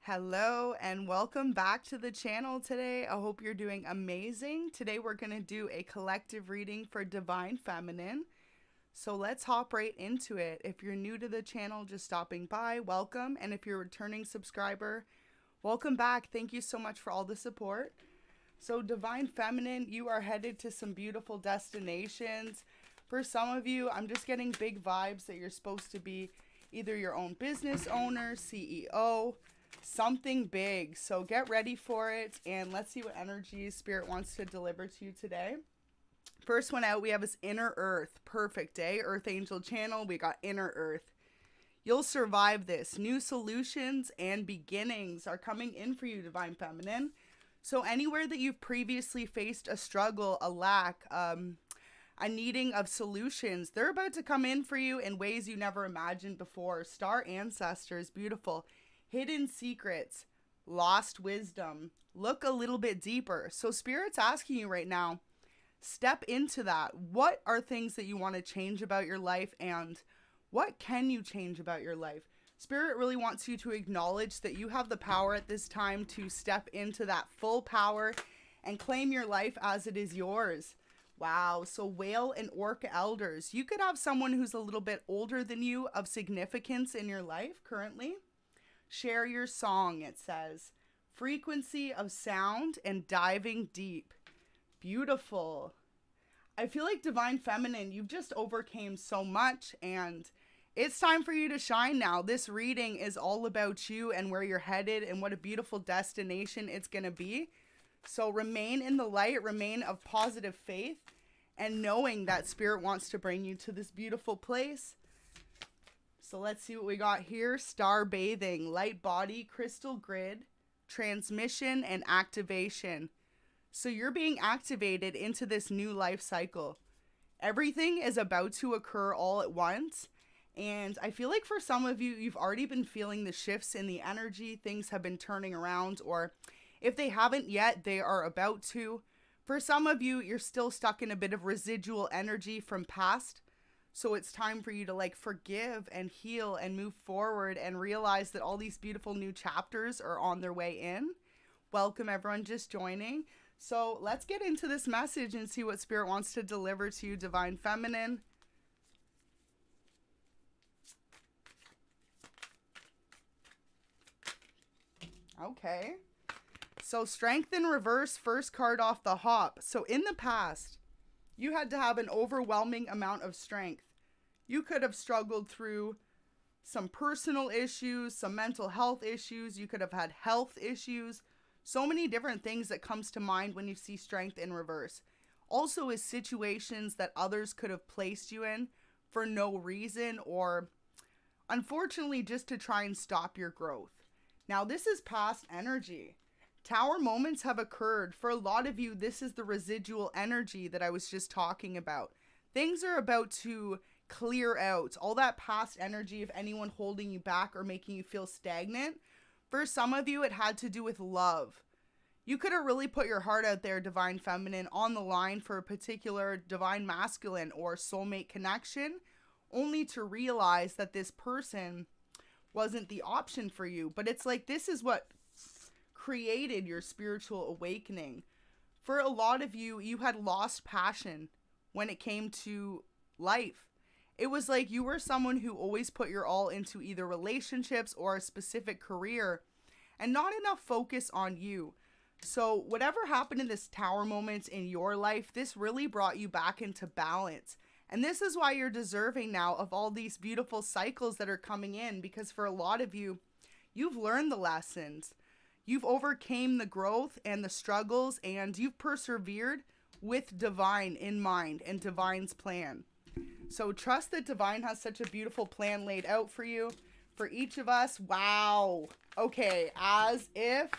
Hello and welcome back to the channel today. I hope you're doing amazing. Today we're going to do a collective reading for Divine Feminine. So let's hop right into it. If you're new to the channel, just stopping by, welcome. And if you're a returning subscriber, welcome back. Thank you so much for all the support. So Divine Feminine, you are headed to some beautiful destinations. For some of you, I'm just getting big vibes that you're supposed to be either your own business owner, CEO, something big. So get ready for it and let's see what energies Spirit wants to deliver to you today. First one out, we have this Inner Earth. Perfect day. Earth Angel channel. We got Inner Earth. You'll survive this. New solutions and beginnings are coming in for you, Divine Feminine. So anywhere that you've previously faced a struggle, a lack, a needing of solutions, they're about to come in for you in ways you never imagined before. Star ancestors, beautiful. Hidden secrets, lost wisdom. Look a little bit deeper. So Spirit's asking you right now, step into that. What are things that you want to change about your life, and what can you change about your life? Spirit really wants you to acknowledge that you have the power at this time to step into that full power and claim your life as it is yours. Wow. So whale and orca elders. You could have someone who's a little bit older than you of significance in your life currently. Share your song, it says. Frequency of sound and diving deep. Beautiful. I feel like Divine Feminine, you've just overcame so much and it's time for you to shine now. This reading is all about you and where you're headed and what a beautiful destination it's going to be. So remain in the light, remain of positive faith and knowing that Spirit wants to bring you to this beautiful place. So let's see what we got here. Star bathing, light body, crystal grid, transmission, and activation. So you're being activated into this new life cycle. Everything is about to occur all at once. And I feel like for some of you, you've already been feeling the shifts in the energy. Things have been turning around, or if they haven't yet, they are about to. For some of you, you're still stuck in a bit of residual energy from past. So it's time for you to forgive and heal and move forward and realize that all these beautiful new chapters are on their way in. Welcome everyone just joining. So let's get into this message and see what Spirit wants to deliver to you, Divine Feminine. Okay. So Strength in reverse, first card off the hop. So in the past, you had to have an overwhelming amount of strength. You could have struggled through some personal issues, some mental health issues. You could have had health issues. So many different things that comes to mind when you see strength in reverse. Also is situations that others could have placed you in for no reason or unfortunately just to try and stop your growth. Now this is past energy. Tower moments have occurred. For a lot of you, this is the residual energy that I was just talking about. Things are about to clear out all that past energy of anyone holding you back or making you feel stagnant. For some of you, it had to do with love. You could have really put your heart out there, Divine Feminine, on the line for a particular Divine Masculine or soulmate connection, only to realize that this person wasn't the option for you. But it's like this is what created your spiritual awakening. For a lot of you, you had lost passion when it came to life. It was like you were someone who always put your all into either relationships or a specific career and not enough focus on you. So whatever happened in this tower moment in your life, this really brought you back into balance. And this is why you're deserving now of all these beautiful cycles that are coming in, because for a lot of you, you've learned the lessons. You've overcame the growth and the struggles, and you've persevered with Divine in mind and Divine's plan. So trust that Divine has such a beautiful plan laid out for you, for each of us. Wow. Okay, as if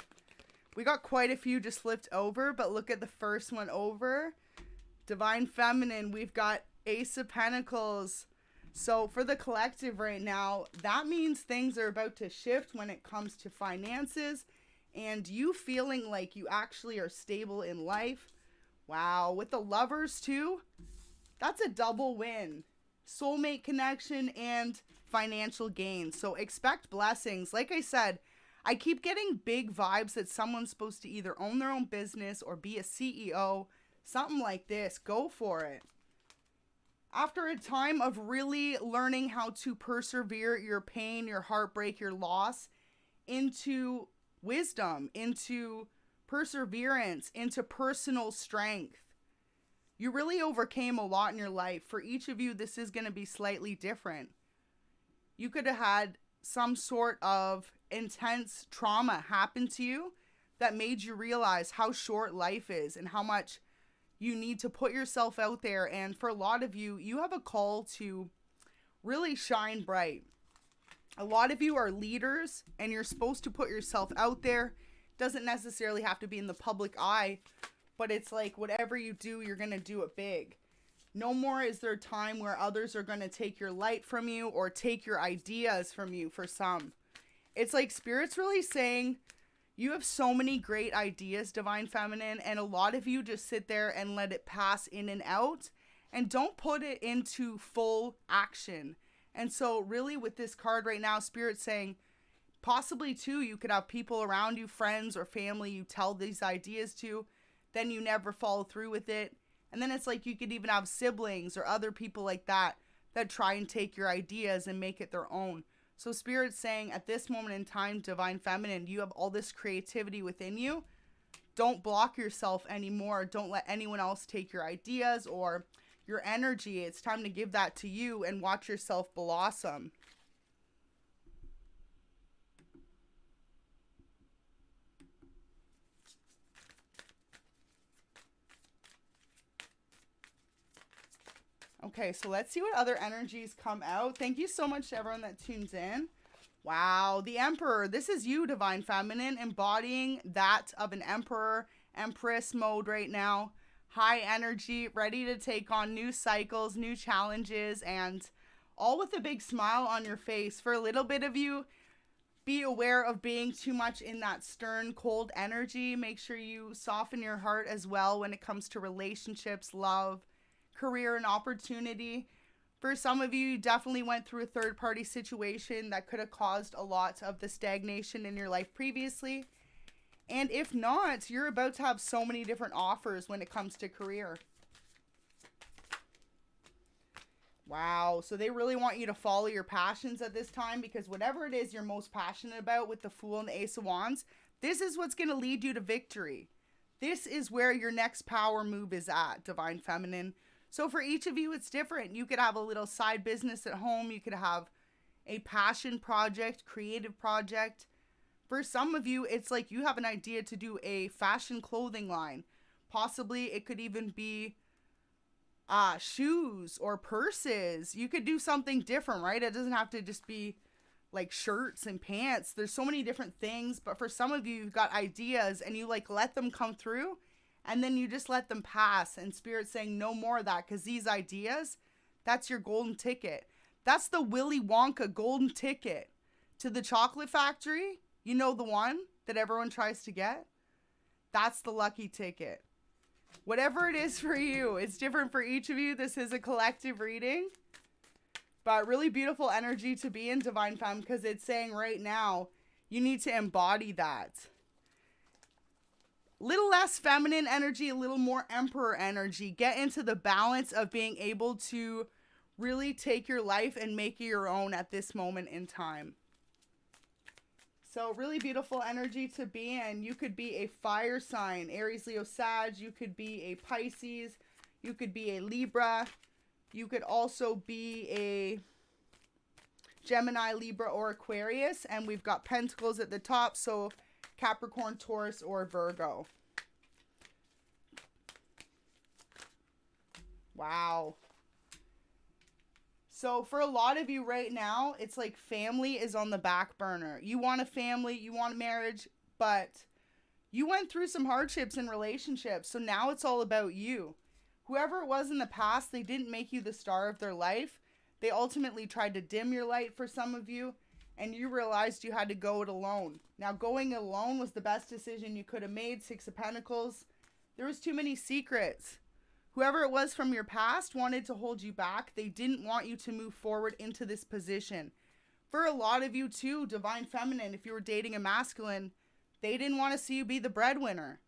we got quite a few just flipped over, but look at the first one over. Divine Feminine, we've got Ace of Pentacles. So for the collective right now, that means things are about to shift when it comes to finances and you feeling like you actually are stable in life. Wow. With the Lovers too, that's a double win. Soulmate connection and financial gain. So expect blessings. Like I said, I keep getting big vibes that someone's supposed to either own their own business or be a CEO, something like this. Go for it. After a time of really learning how to persevere your pain, your heartbreak, your loss into wisdom, into perseverance, into personal strength, you really overcame a lot in your life. For each of you, this is going to be slightly different. You could have had some sort of intense trauma happen to you that made you realize how short life is and how much you need to put yourself out there. And for a lot of you, you have a call to really shine bright. A lot of you are leaders and you're supposed to put yourself out there. Doesn't necessarily have to be in the public eye, but it's like whatever you do, you're going to do it big. No more is there time where others are going to take your light from you or take your ideas from you for some. It's like Spirit's really saying, you have so many great ideas, Divine Feminine, and a lot of you just sit there and let it pass in and out and don't put it into full action. And so really with this card right now, Spirit's saying, possibly too, you could have people around you, friends or family you tell these ideas to, then you never follow through with it. And then it's like you could even have siblings or other people like that that try and take your ideas and make it their own. So Spirit's saying at this moment in time, Divine Feminine, you have all this creativity within you. Don't block yourself anymore. Don't let anyone else take your ideas or your energy. It's time to give that to you and watch yourself blossom. Okay, so let's see what other energies come out. Thank you so much to everyone that tunes in. Wow, the Emperor. This is you, Divine Feminine, embodying that of an Emperor, Empress mode right now. High energy, ready to take on new cycles, new challenges, and all with a big smile on your face. For a little bit of you, be aware of being too much in that stern, cold energy. Make sure you soften your heart as well when it comes to relationships, love, career, and opportunity. For some of you, you definitely went through a third-party situation that could have caused a lot of the stagnation in your life previously. And if not, you're about to have so many different offers when it comes to career. Wow, so they really want you to follow your passions at this time, because whatever it is you're most passionate about with the Fool and the Ace of Wands, this is what's going to lead you to victory. This is where your next power move is at, Divine Feminine. So for each of you, it's different. You could have a little side business at home. You could have a passion project, creative project. For some of you, it's like you have an idea to do a fashion clothing line. Possibly it could even be shoes or purses. You could do something different, right? It doesn't have to just be like shirts and pants. There's so many different things. But for some of you, you've got ideas and you like let them come through. And then you just let them pass. And Spirit's saying no more of that, because these ideas, that's your golden ticket. That's the Willy Wonka golden ticket to the chocolate factory. You know, the one that everyone tries to get? That's the lucky ticket. Whatever it is for you, it's different for each of you. This is a collective reading. But really beautiful energy to be in, Divine Femme, because it's saying right now, you need to embody that. Little less feminine energy, a little more Emperor energy. Get into the balance of being able to really take your life and make it your own at this moment in time. So really beautiful energy to be in. You could be a fire sign, Aries, Leo, Sag. You could be a Pisces. You could be a Libra. You could also be a Gemini, Libra, or Aquarius. And we've got Pentacles at the top, so Capricorn, Taurus, or Virgo. Wow. So for a lot of you right now, it's like family is on the back burner. You want a family, you want a marriage, but you went through some hardships in relationships. So now it's all about you. Whoever it was in the past, they didn't make you the star of their life. They ultimately tried to dim your light for some of you, and you realized you had to go it alone. Now, going alone was the best decision you could have made. Six of Pentacles. There was too many secrets. Whoever it was from your past wanted to hold you back. They didn't want you to move forward into this position. For a lot of you too, divine feminine, if you were dating a masculine, they didn't want to see you be the breadwinner.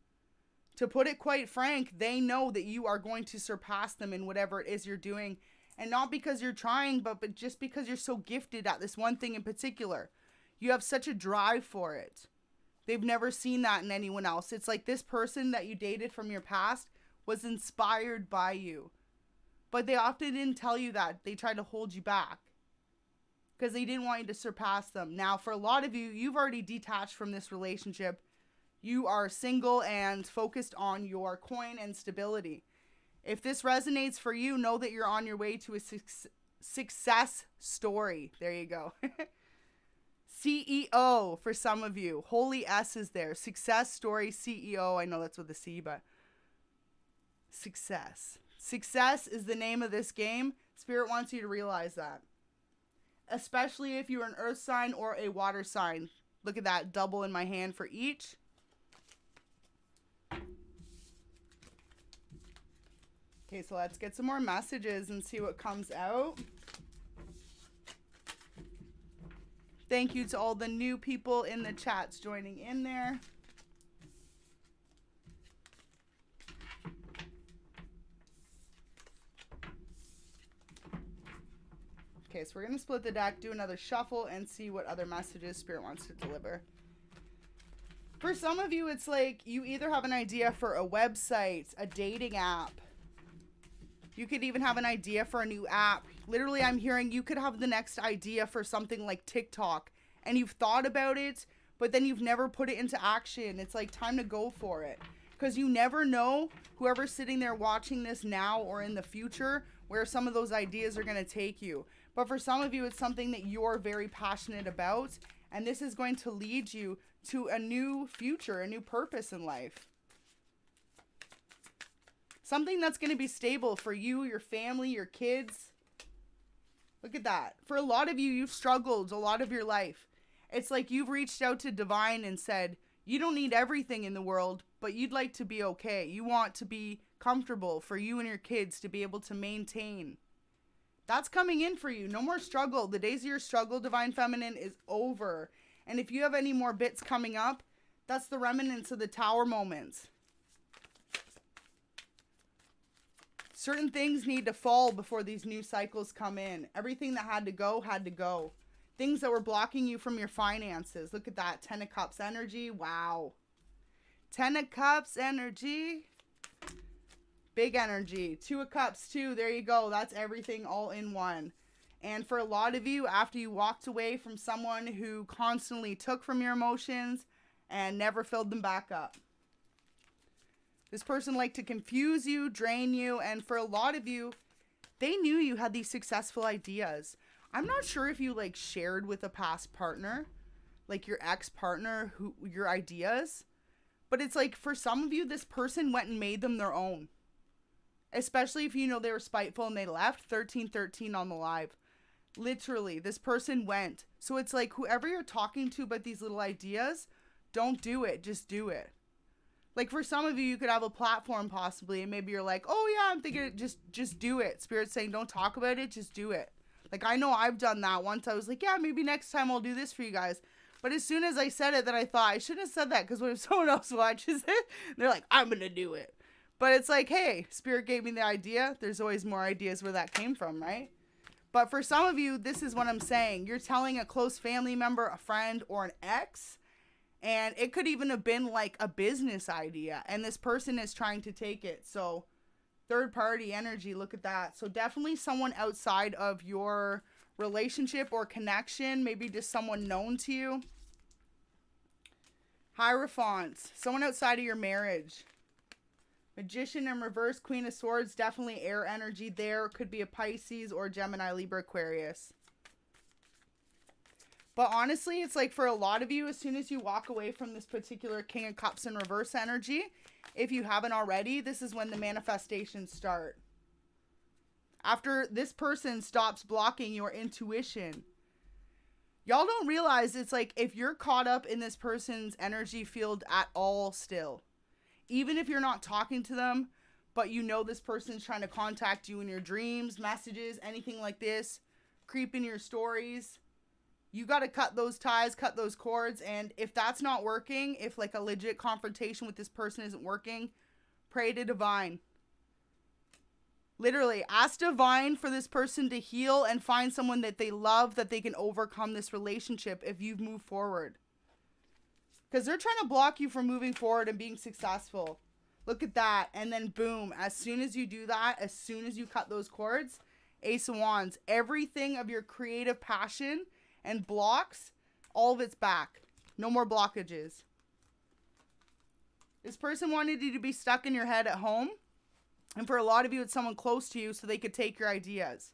To put it quite frank, they know that you are going to surpass them in whatever it is you're doing. And not because you're trying, but just because you're so gifted at this one thing in particular. You have such a drive for it. They've never seen that in anyone else. It's like this person that you dated from your past was inspired by you. But they often didn't tell you that. They tried to hold you back because they didn't want you to surpass them. Now, for a lot of you, you've already detached from this relationship. You are single and focused on your coin and stability. If this resonates for you, know that you're on your way to a success story. There you go. CEO for some of you. Holy S is there. Success story, CEO. I know that's with a C, but success. Success is the name of this game. Spirit wants you to realize that. Especially if you're an earth sign or a water sign. Look at that, double in my hand for each. Okay, so let's get some more messages and see what comes out. Thank you to all the new people in the chats joining in there. Okay, so we're going to split the deck, do another shuffle, and see what other messages Spirit wants to deliver. For some of you, it's like you either have an idea for a website, a dating app. You could even have an idea for a new app. Literally, I'm hearing you could have the next idea for something like TikTok. And you've thought about it, but then you've never put it into action. It's like time to go for it. Because you never know, whoever's sitting there watching this now or in the future, where some of those ideas are going to take you. But for some of you, it's something that you're very passionate about. And this is going to lead you to a new future, a new purpose in life. Something that's going to be stable for you, your family, your kids. Look at that. For a lot of you, you've struggled a lot of your life. It's like you've reached out to divine and said, you don't need everything in the world, but you'd like to be okay. You want to be comfortable for you and your kids to be able to maintain. That's coming in for you. No more struggle. The days of your struggle, divine feminine, is over. And if you have any more bits coming up, that's the remnants of the tower moments. Certain things need to fall before these new cycles come in. Everything that had to go, had to go. Things that were blocking you from your finances. Look at that. 10 of Cups energy. Wow. 10 of Cups energy. Big energy. 2 of Cups too. There you go. That's everything all in one. And for a lot of you, after you walked away from someone who constantly took from your emotions and never filled them back up. This person liked to confuse you, drain you, and for a lot of you, they knew you had these successful ideas. I'm not sure if you like shared with a past partner, like your ex-partner, your ideas, but it's like for some of you, this person went and made them their own. Especially if you know they were spiteful and they left. 1313 on the live. Literally, this person went. So it's like whoever you're talking to about these little ideas, don't do it. Just do it. Like for some of you, you could have a platform possibly, and maybe you're like, oh yeah, I'm thinking it, just do it. Spirit's saying, don't talk about it, just do it. Like I know I've done that once. I was like, yeah, maybe next time I'll do this for you guys. But as soon as I said it, then I thought I shouldn't have said that, because what if someone else watches it? They're like, I'm gonna do it. But it's like, hey, Spirit gave me the idea. There's always more ideas where that came from, right? But for some of you, this is what I'm saying. You're telling a close family member, a friend, or an ex. And it could even have been like a business idea. And this person is trying to take it. So third party energy, look at that. So definitely someone outside of your relationship or connection. Maybe just someone known to you. Hierophant, someone outside of your marriage. Magician in reverse, Queen of Swords, definitely air energy there. Could be a Pisces or Gemini, Libra, Aquarius. But honestly, it's like for a lot of you, as soon as you walk away from this particular King of Cups in reverse energy, if you haven't already, this is when the manifestations start. After this person stops blocking your intuition. Y'all don't realize it's like if you're caught up in this person's energy field at all still, even if you're not talking to them, but you know this person's trying to contact you in your dreams, messages, anything like this, creep in your stories. You got to cut those ties, cut those cords. And if that's not working, if like a legit confrontation with this person isn't working, pray to divine. Literally, ask divine for this person to heal and find someone that they love, that they can overcome this relationship if you've moved forward. Because they're trying to block you from moving forward and being successful. Look at that. And then boom, as soon as you do that, as soon as you cut those cords, Ace of Wands, everything of your creative passion and blocks, all of it's back. No more blockages. This person wanted you to be stuck in your head at home. And for a lot of you, it's someone close to you so they could take your ideas.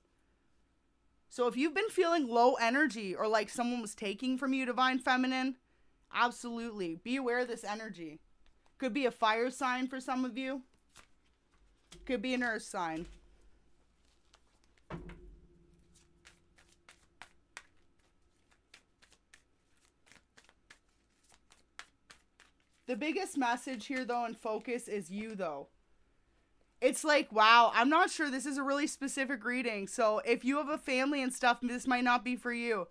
So if you've been feeling low energy or like someone was taking from you, Divine Feminine, absolutely. Be aware of this energy. Could be a fire sign for some of you. Could be an earth sign. The biggest message here, though, and focus is you, though. It's like, wow, I'm not sure. This is a really specific reading. So if you have a family and stuff, this might not be for you.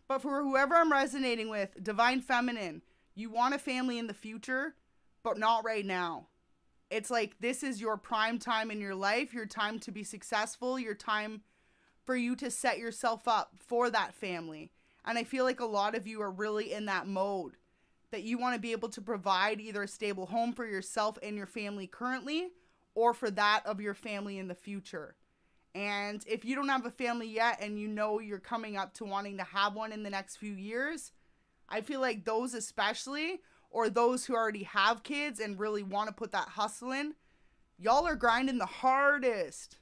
But for whoever I'm resonating with, Divine Feminine, you want a family in the future, but not right now. It's like this is your prime time in your life, your time to be successful, your time for you to set yourself up for that family. And I feel like a lot of you are really in that mode that you want to be able to provide either a stable home for yourself and your family currently, or for that of your family in the future. And if you don't have a family yet and you know you're coming up to wanting to have one in the next few years, I feel like those especially, or those who already have kids and really want to put that hustle in, y'all are grinding the hardest.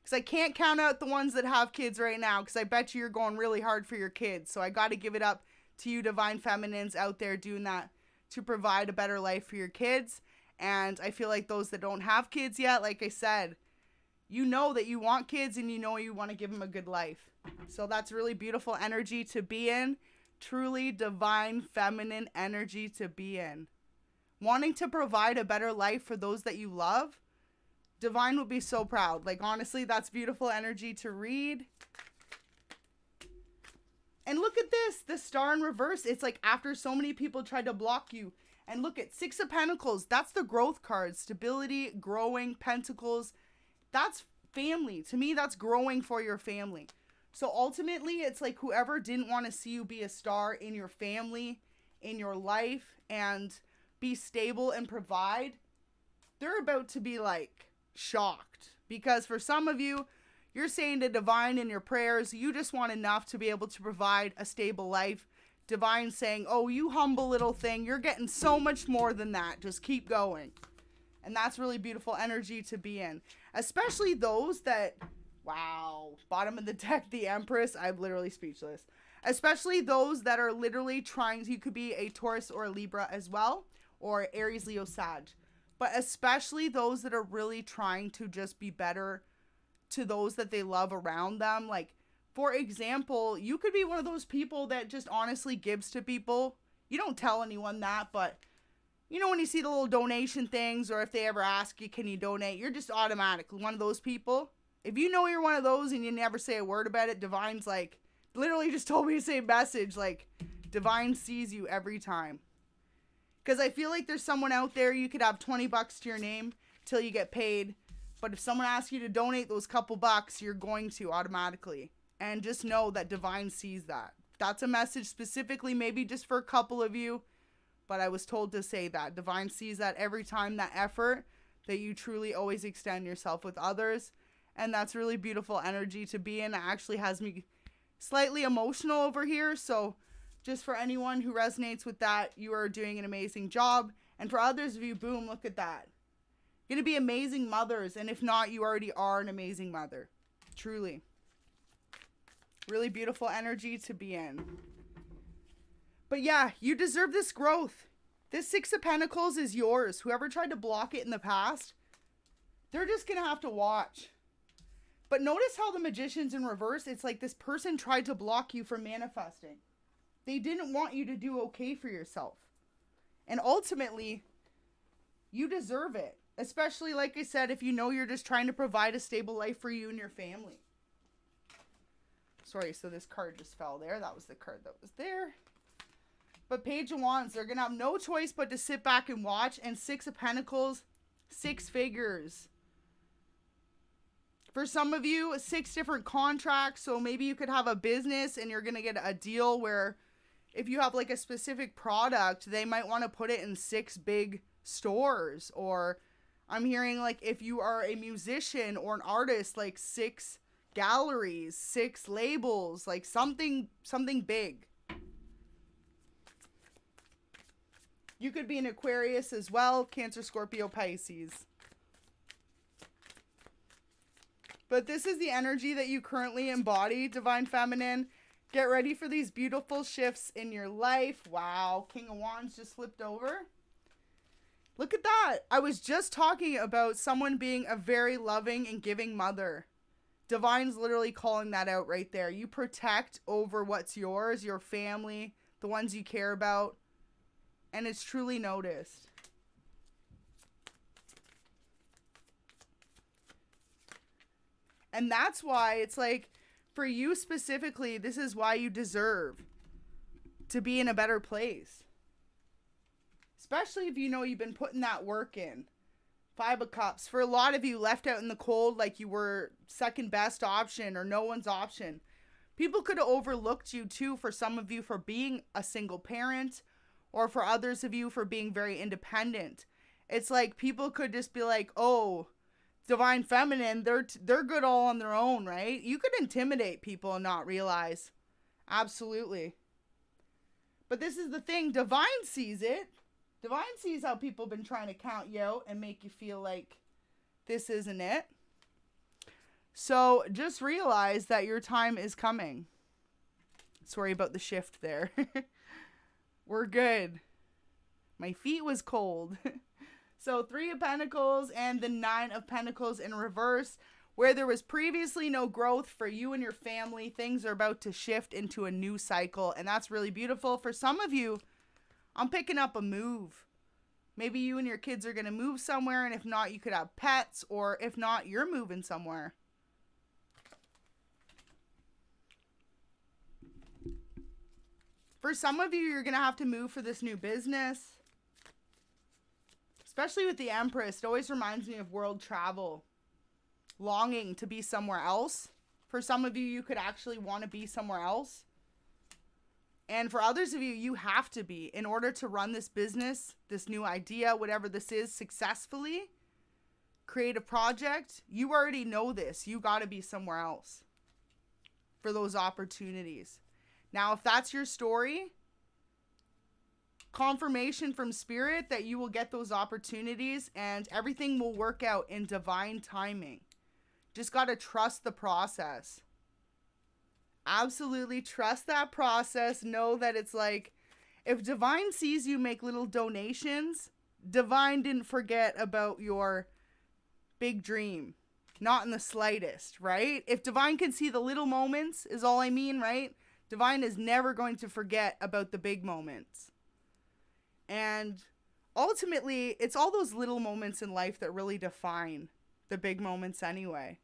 Because I can't count out the ones that have kids right now, because I bet you're going really hard for your kids. So I got to give it up to you Divine Feminines out there doing that to provide a better life for your kids. And I feel like those that don't have kids yet, like I said, you know that you want kids and you know you want to give them a good life. So that's really beautiful energy to be in. Truly Divine Feminine energy to be in. Wanting to provide a better life for those that you love. Divine would be so proud. Like, honestly, that's beautiful energy to read. And look at this. The star in reverse. It's like after so many people tried to block you. And look at Six of Pentacles. That's the growth card. Stability, growing, Pentacles. That's family. To me, that's growing for your family. So ultimately, it's like whoever didn't want to see you be a star in your family, in your life, and be stable and provide, they're about to be like shocked. Because for some of you, you're saying to Divine in your prayers, you just want enough to be able to provide a stable life. Divine saying, oh, you humble little thing, you're getting so much more than that. Just keep going. And that's really beautiful energy to be in. Especially those that, wow, bottom of the deck, the Empress, I'm literally speechless. Especially those that are literally trying, you could be a Taurus or a Libra as well, or Aries, Leo, Sag. But especially those that are really trying to just be better to those that they love around them. Like, for example, you could be one of those people that just honestly gives to people. You don't tell anyone that, but you know when you see the little donation things, or if they ever ask you, can you donate? You're just automatically one of those people. If you know you're one of those and you never say a word about it, Divine's like, literally just told me to say message, like, Divine sees you every time. Because I feel like there's someone out there, you could have 20 bucks to your name till you get paid. But if someone asks you to donate those couple bucks, you're going to automatically. And just know that Divine sees that. That's a message specifically, maybe just for a couple of you. But I was told to say that. Divine sees that every time, that effort that you truly always extend yourself with others. And that's really beautiful energy to be in. It actually has me slightly emotional over here. So just for anyone who resonates with that, you are doing an amazing job. And for others of you, boom, look at that. You're going to be amazing mothers. And if not, you already are an amazing mother. Truly. Really beautiful energy to be in. But yeah, you deserve this growth. This Six of Pentacles is yours. Whoever tried to block it in the past, they're just going to have to watch. But notice how the Magician's in reverse. It's like this person tried to block you from manifesting. They didn't want you to do okay for yourself. And ultimately, you deserve it. Especially, like I said, if you know you're just trying to provide a stable life for you and your family. sorry, so this card just fell there. That was the card that was there. But Page of Wands, they're going to have no choice but to sit back and watch. And Six of Pentacles, 6 figures. For some of you, 6 different contracts. So maybe you could have a business and you're going to get a deal where if you have like a specific product, they might want to put it in 6 big stores. Or I'm hearing like if you are a musician or an artist, like 6 galleries, 6 labels, like something big. You could be an Aquarius as well, Cancer, Scorpio, Pisces. But this is the energy that you currently embody, Divine Feminine. Get ready for these beautiful shifts in your life. Wow, King of Wands just flipped over. Look at that. I was just talking about someone being a very loving and giving mother. Divine's literally calling that out right there. You protect over what's yours, your family, the ones you care about. And it's truly noticed. And that's why it's like, for you specifically, this is why you deserve to be in a better place. Especially if you know you've been putting that work in. 5 of Cups. For a lot of you, left out in the cold like you were second best option or no one's option. People could have overlooked you too, for some of you, for being a single parent. Or for others of you for being very independent. It's like people could just be like, oh, Divine Feminine, they're good all on their own, right? You could intimidate people and not realize. Absolutely. But this is the thing. Divine sees it. Divine sees how people have been trying to count you out and make you feel like this isn't it. So just realize that your time is coming. Sorry about the shift there. We're good. My feet was cold. So 3 of Pentacles and the 9 of Pentacles in reverse. Where there was previously no growth for you and your family, things are about to shift into a new cycle. And that's really beautiful. For some of you, I'm picking up a move. Maybe you and your kids are going to move somewhere. And if not, you could have pets. Or if not, you're moving somewhere. For some of you, you're going to have to move for this new business. Especially with the Empress. It always reminds me of world travel. Longing to be somewhere else. For some of you, you could actually want to be somewhere else. And for others of you, you have to be. In order to run this business, this new idea, whatever this is, successfully. Create a project. You already know this. You got to be somewhere else. For those opportunities. Now, if that's your story, confirmation from Spirit that you will get those opportunities and everything will work out in divine timing. Just got to trust the process. Absolutely trust that process. Know that it's like, if Divine sees you make little donations, Divine didn't forget about your big dream. Not in the slightest, right? If Divine can see the little moments, is all I mean, right? Divine is never going to forget about the big moments. And ultimately, it's all those little moments in life that really define the big moments anyway.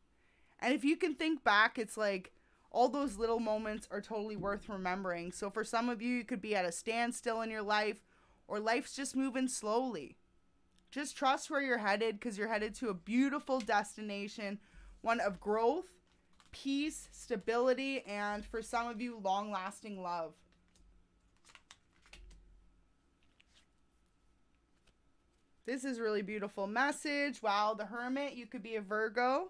And if you can think back, it's like all those little moments are totally worth remembering. So for some of you, you could be at a standstill in your life, or life's just moving slowly. Just trust where you're headed, because you're headed to a beautiful destination, one of growth, peace, stability, and for some of you, long-lasting love. This is really beautiful message. Wow, the Hermit, you could be a Virgo.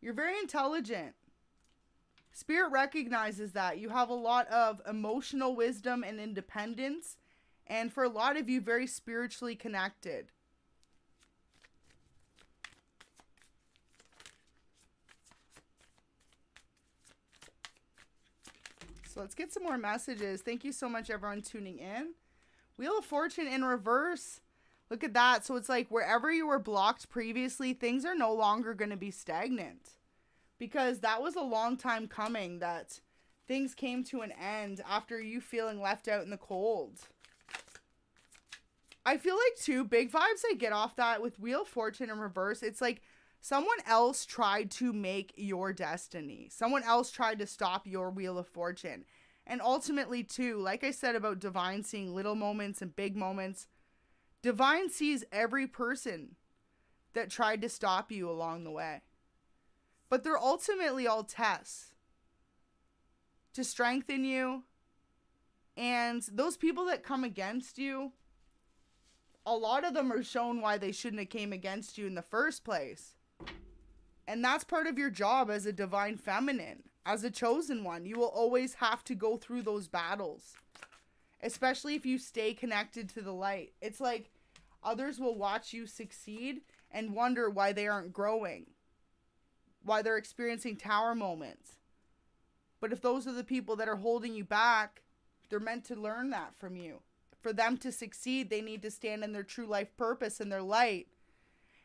You're very intelligent. Spirit recognizes that. You have a lot of emotional wisdom and independence, and for a lot of you, very spiritually connected. So let's get some more messages. Thank you so much, everyone, tuning in. Wheel of Fortune in reverse. Look at that. So it's like wherever you were blocked previously, things are no longer going to be stagnant. Because that was a long time coming, that things came to an end after you feeling left out in the cold. I feel like, too, big vibes I get off that with Wheel of Fortune in reverse. It's like Someone else tried to make your destiny. Someone else tried to stop your wheel of fortune. And ultimately, too, like I said about divine seeing little moments and big moments, divine sees every person that tried to stop you along the way. But they're ultimately all tests to strengthen you. And those people that come against you, a lot of them are shown why they shouldn't have came against you in the first place. And that's part of your job as a divine feminine, as a chosen one. You will always have to go through those battles, especially if you stay connected to the light. It's like others will watch you succeed and wonder why they aren't growing, why they're experiencing tower moments. But if those are the people that are holding you back, they're meant to learn that from you. For them to succeed, they need to stand in their true life purpose and their light.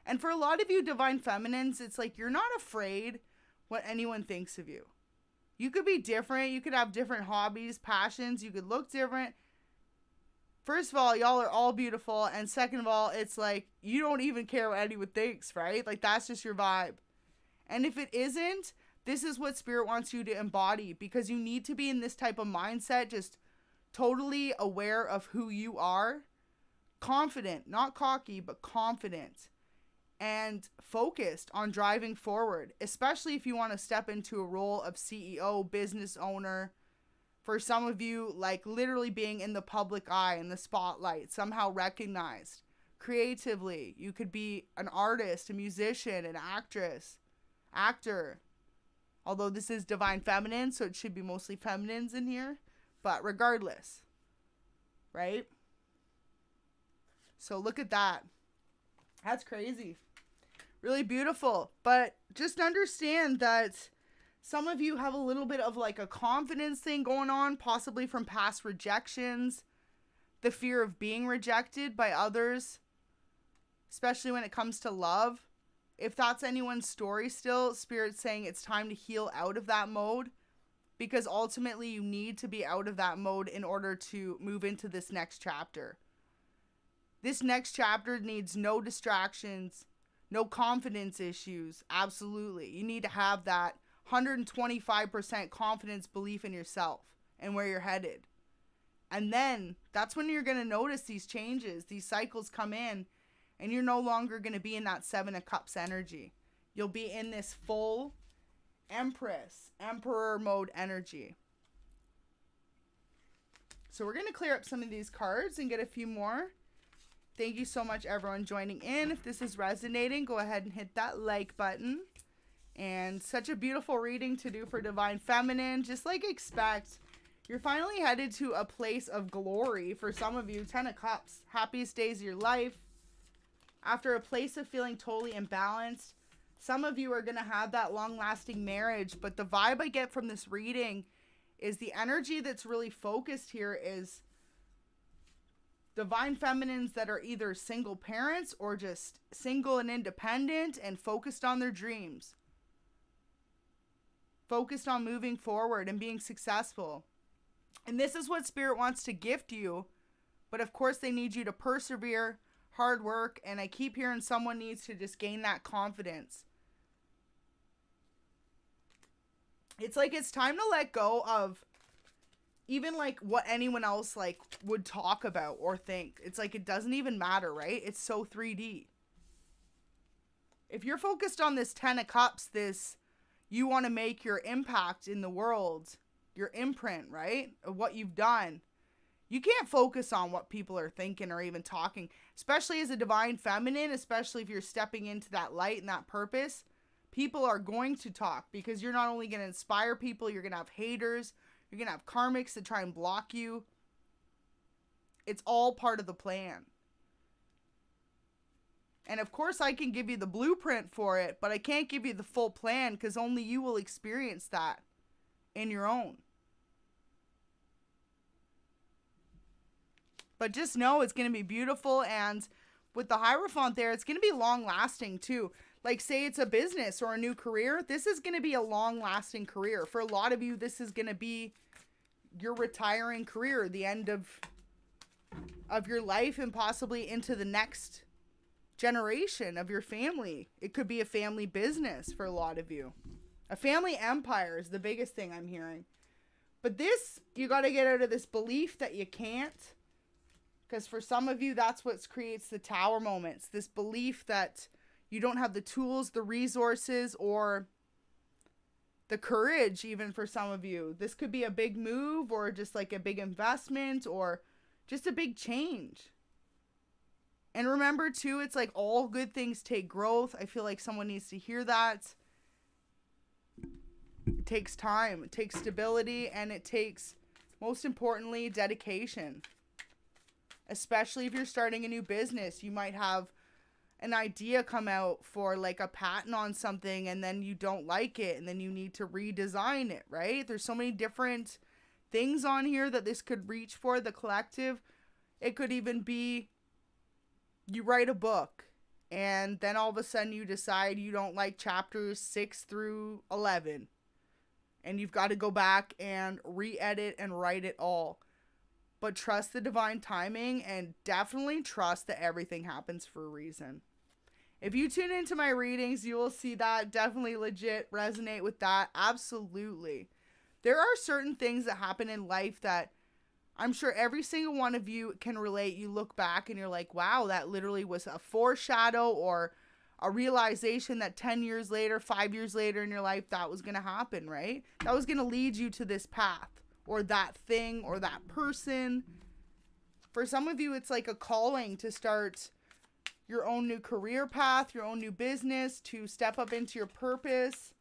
And for a lot of you divine feminines, it's like you're not afraid what anyone thinks of you. You could be different. You could have different hobbies, passions. You could look different. First of all, y'all are all beautiful. And second of all, it's like you don't even care what anyone thinks, right? Like that's just your vibe. And if it isn't, this is what Spirit wants you to embody, because you need to be in this type of mindset, just totally aware of who you are. Confident, not cocky, but confident. And focused on driving forward, especially if you want to step into a role of CEO, business owner. For some of you, like literally being in the public eye, in the spotlight, somehow recognized. Creatively, you could be an artist, a musician, an actress, actor. Although this is divine feminine, so it should be mostly feminines in here. But regardless, right? So look at that. That's crazy. Really beautiful. But just understand that some of you have a little bit of like a confidence thing going on, possibly from past rejections, the fear of being rejected by others, especially when it comes to love. If that's anyone's story still, Spirit's saying it's time to heal out of that mode, because ultimately you need to be out of that mode in order to move into this next chapter. This next chapter needs no distractions, no confidence issues. Absolutely. You need to have that 125% confidence belief in yourself and where you're headed. And then that's when you're going to notice these changes, these cycles come in, and you're no longer going to be in that Seven of Cups energy. You'll be in this full Empress, Emperor mode energy. So we're going to clear up some of these cards and get a few more. Thank you so much, everyone, joining in. If this is resonating, go ahead and hit that like button. And such a beautiful reading to do for Divine Feminine. Just like expect, you're finally headed to a place of glory for some of you. 10 of Cups, happiest days of your life. After a place of feeling totally imbalanced, some of you are going to have that long-lasting marriage. But the vibe I get from this reading is the energy that's really focused here is divine feminines that are either single parents or just single and independent and focused on their dreams. Focused on moving forward and being successful. And this is what Spirit wants to gift you. But of course they need you to persevere, hard work, and I keep hearing someone needs to just gain that confidence. It's like it's time to let go of even like what anyone else like would talk about or think. It's like it doesn't even matter, right? It's so 3D. If you're focused on this 10 of Cups, this you want to make your impact in the world, your imprint, right? Of what you've done. You can't focus on what people are thinking or even talking, especially as a divine feminine, especially if you're stepping into that light and that purpose. People are going to talk because you're not only going to inspire people, you're going to have haters, you're going to have karmics that try and block you. It's all part of the plan. And of course I can give you the blueprint for it, but I can't give you the full plan because only you will experience that in your own. But just know it's going to be beautiful, and with the Hierophant there, it's going to be long-lasting too. Like say it's a business or a new career, this is going to be a long-lasting career. For a lot of you, this is going to be your retiring career, the end of your life and possibly into the next generation of your family. It could be a family business for a lot of you. A family empire is the biggest thing I'm hearing. But this, you got to get out of this belief that you can't. Because for some of you, that's what creates the tower moments. This belief that you don't have the tools, the resources, or the courage, even for some of you. This could be a big move, or just like a big investment, or just a big change. And remember too, it's like all good things take growth. I feel like someone needs to hear that. It takes time, it takes stability, and it takes, most importantly, dedication. Especially if you're starting a new business, you might have an idea come out for like a patent on something, and then you don't like it, and then you need to redesign it, right? There's so many different things on here that this could reach for, the collective. It could even be you write a book, and then all of a sudden you decide you don't like chapters 6 through 11. And you've got to go back and re-edit and write it all. But trust the divine timing, and definitely trust that everything happens for a reason. If you tune into my readings, you will see that. Definitely legit resonate with that. Absolutely. There are certain things that happen in life that I'm sure every single one of you can relate. You look back and you're like, wow, that literally was a foreshadow or a realization that 10 years later, 5 years later in your life, that was going to happen, right? That was going to lead you to this path, or that thing, or that person. For some of you, it's like a calling to start your own new career path, your own new business, to step up into your purpose.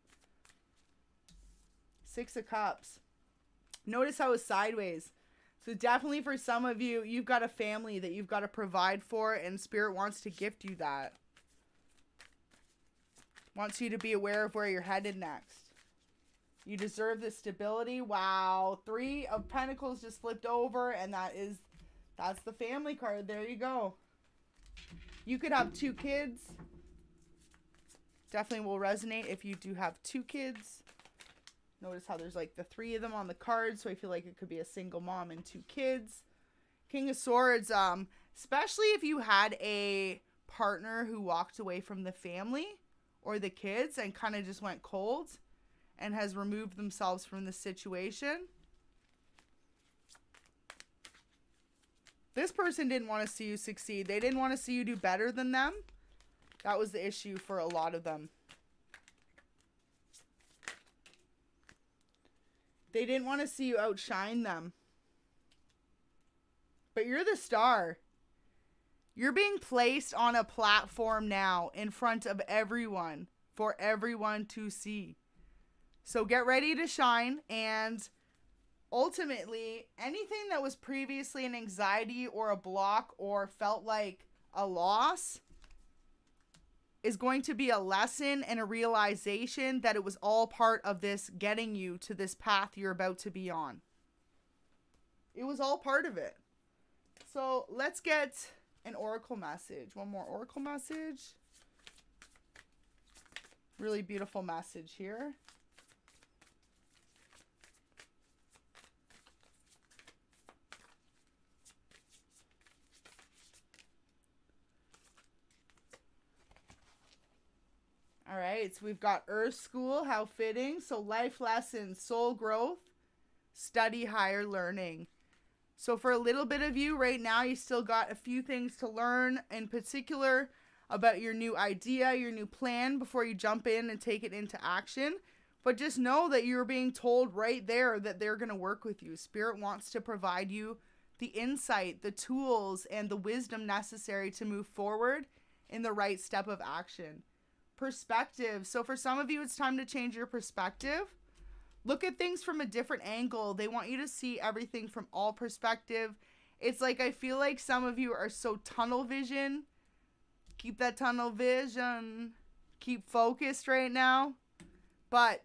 6 of Cups. Notice how it's sideways. So definitely for some of you, you've got a family that you've got to provide for, and Spirit wants to gift you that. Wants you to be aware of where you're headed next. You deserve this stability. Wow. 3 of Pentacles just flipped over, and that's the family card. There you go. You could have 2 kids. Definitely will resonate if you do have 2 kids. Notice how there's like the 3 of them on the card, so I feel like it could be a single mom and 2 kids. King of Swords, especially if you had a partner who walked away from the family or the kids and kind of just went cold and has removed themselves from the situation. This person didn't want to see you succeed. They didn't want to see you do better than them. That was the issue for a lot of them. They didn't want to see you outshine them. But you're the star. You're being placed on a platform now in front of everyone for everyone to see. So get ready to shine, and ultimately anything that was previously an anxiety or a block or felt like a loss is going to be a lesson and a realization that it was all part of this getting you to this path you're about to be on. It was all part of it. So let's get an oracle message. One more oracle message. Really beautiful message here. All right, so we've got Earth School, how fitting. So life lessons, soul growth, study higher learning. So for a little bit of you right now, you still got a few things to learn, in particular about your new idea, your new plan, before you jump in and take it into action. But just know that you're being told right there that they're going to work with you. Spirit wants to provide you the insight, the tools, and the wisdom necessary to move forward in the right step of action. Perspective. So for some of you, it's time to change your perspective. Look at things from a different angle. They want you to see everything from all perspective. It's like, I feel like some of you are so tunnel vision. Keep that tunnel vision. Keep focused right now. But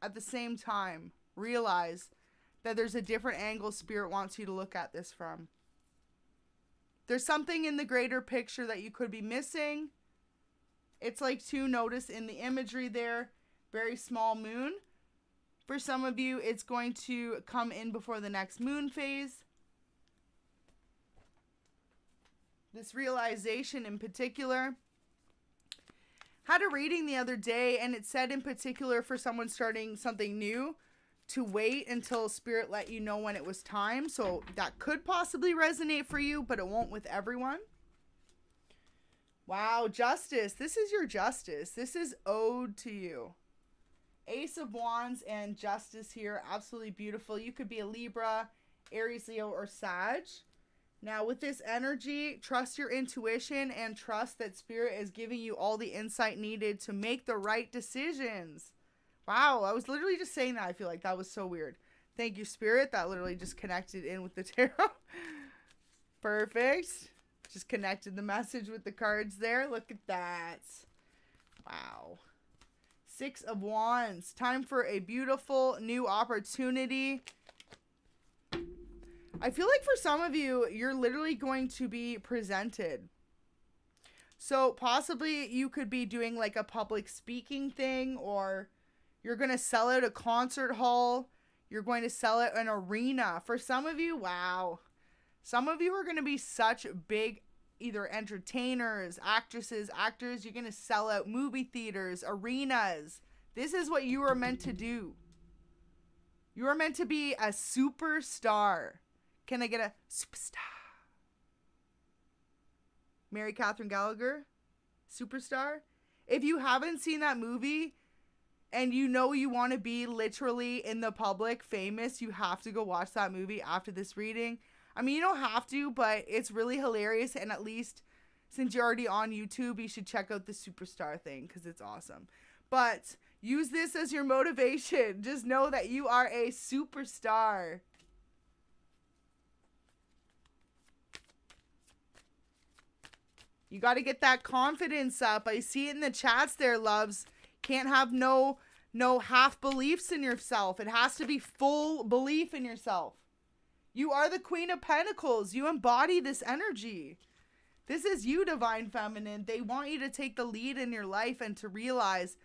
at the same time, realize that there's a different angle Spirit wants you to look at this from. There's something in the greater picture that you could be missing. It's like to notice in the imagery there, very small moon. For some of you, it's going to come in before the next moon phase. This realization in particular. Had a reading the other day, and it said in particular for someone starting something new to wait until Spirit let you know when it was time. So that could possibly resonate for you, but it won't with everyone. Wow, Justice. This is your Justice. This is ode to you. Ace of Wands and Justice here. Absolutely beautiful. You could be a Libra, Aries, Leo, or Sag. Now, with this energy, trust your intuition and trust that Spirit is giving you all the insight needed to make the right decisions. Wow, I was literally just saying that. I feel like that was so weird. Thank you, Spirit. That literally just connected in with the tarot. Perfect. Just connected the message with the cards there. Look at that. Wow. Six of Wands. Time for a beautiful new opportunity. I feel like for some of you, you're literally going to be presented. So possibly you could be doing like a public speaking thing, or you're going to sell out a concert hall. You're going to sell out an arena. For some of you, wow. Some of you are going to be such big either entertainers, actresses, actors. You're going to sell out movie theaters, arenas. This is what you are meant to do. You are meant to be a superstar. Can I get a superstar? Mary Catherine Gallagher, superstar. If you haven't seen that movie and you know you want to be literally in the public famous, you have to go watch that movie after this reading. I mean, you don't have to, but it's really hilarious. And at least since you're already on YouTube, you should check out the superstar thing because it's awesome. But use this as your motivation. Just know that you are a superstar. You got to get that confidence up. I see it in the chats there, loves. Can't have no half beliefs in yourself. It has to be full belief in yourself. You are the Queen of Pentacles. You embody this energy. This is you, Divine Feminine. They want you to take the lead in your life and to realize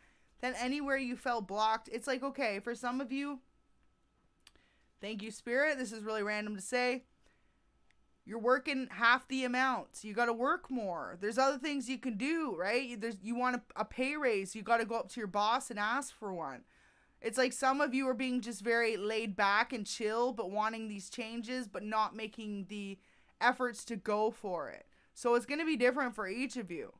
that anywhere you felt blocked, it's like, okay, for some of you, thank you, Spirit. This is really random to say. You're working half the amount. You got to work more. There's other things you can do, right? You want a pay raise. You got to go up to your boss and ask for one. It's like some of you are being just very laid back and chill, but wanting these changes, but not making the efforts to go for it. So it's going to be different for each of you.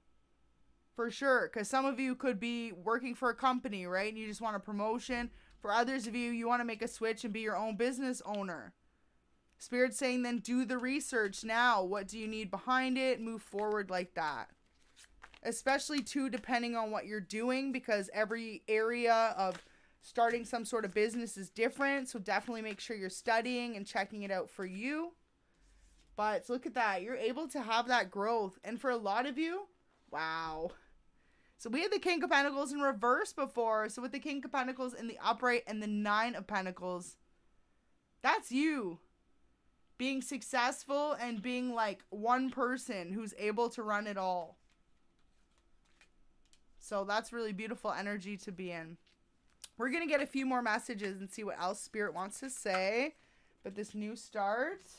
For sure. Because some of you could be working for a company, right? And you just want a promotion. For others of you, you want to make a switch and be your own business owner. Spirit's saying then do the research now. What do you need behind it? Move forward like that. Especially too depending on what you're doing, because every area of starting some sort of business is different. So definitely make sure you're studying and checking it out for you. But look at that. You're able to have that growth. And for a lot of you, wow. So we had the King of Pentacles in reverse before. So with the King of Pentacles in the upright and the Nine of Pentacles, that's you. Being successful and being like one person who's able to run it all. So that's really beautiful energy to be in. We're going to get a few more messages and see what else Spirit wants to say. But this new start.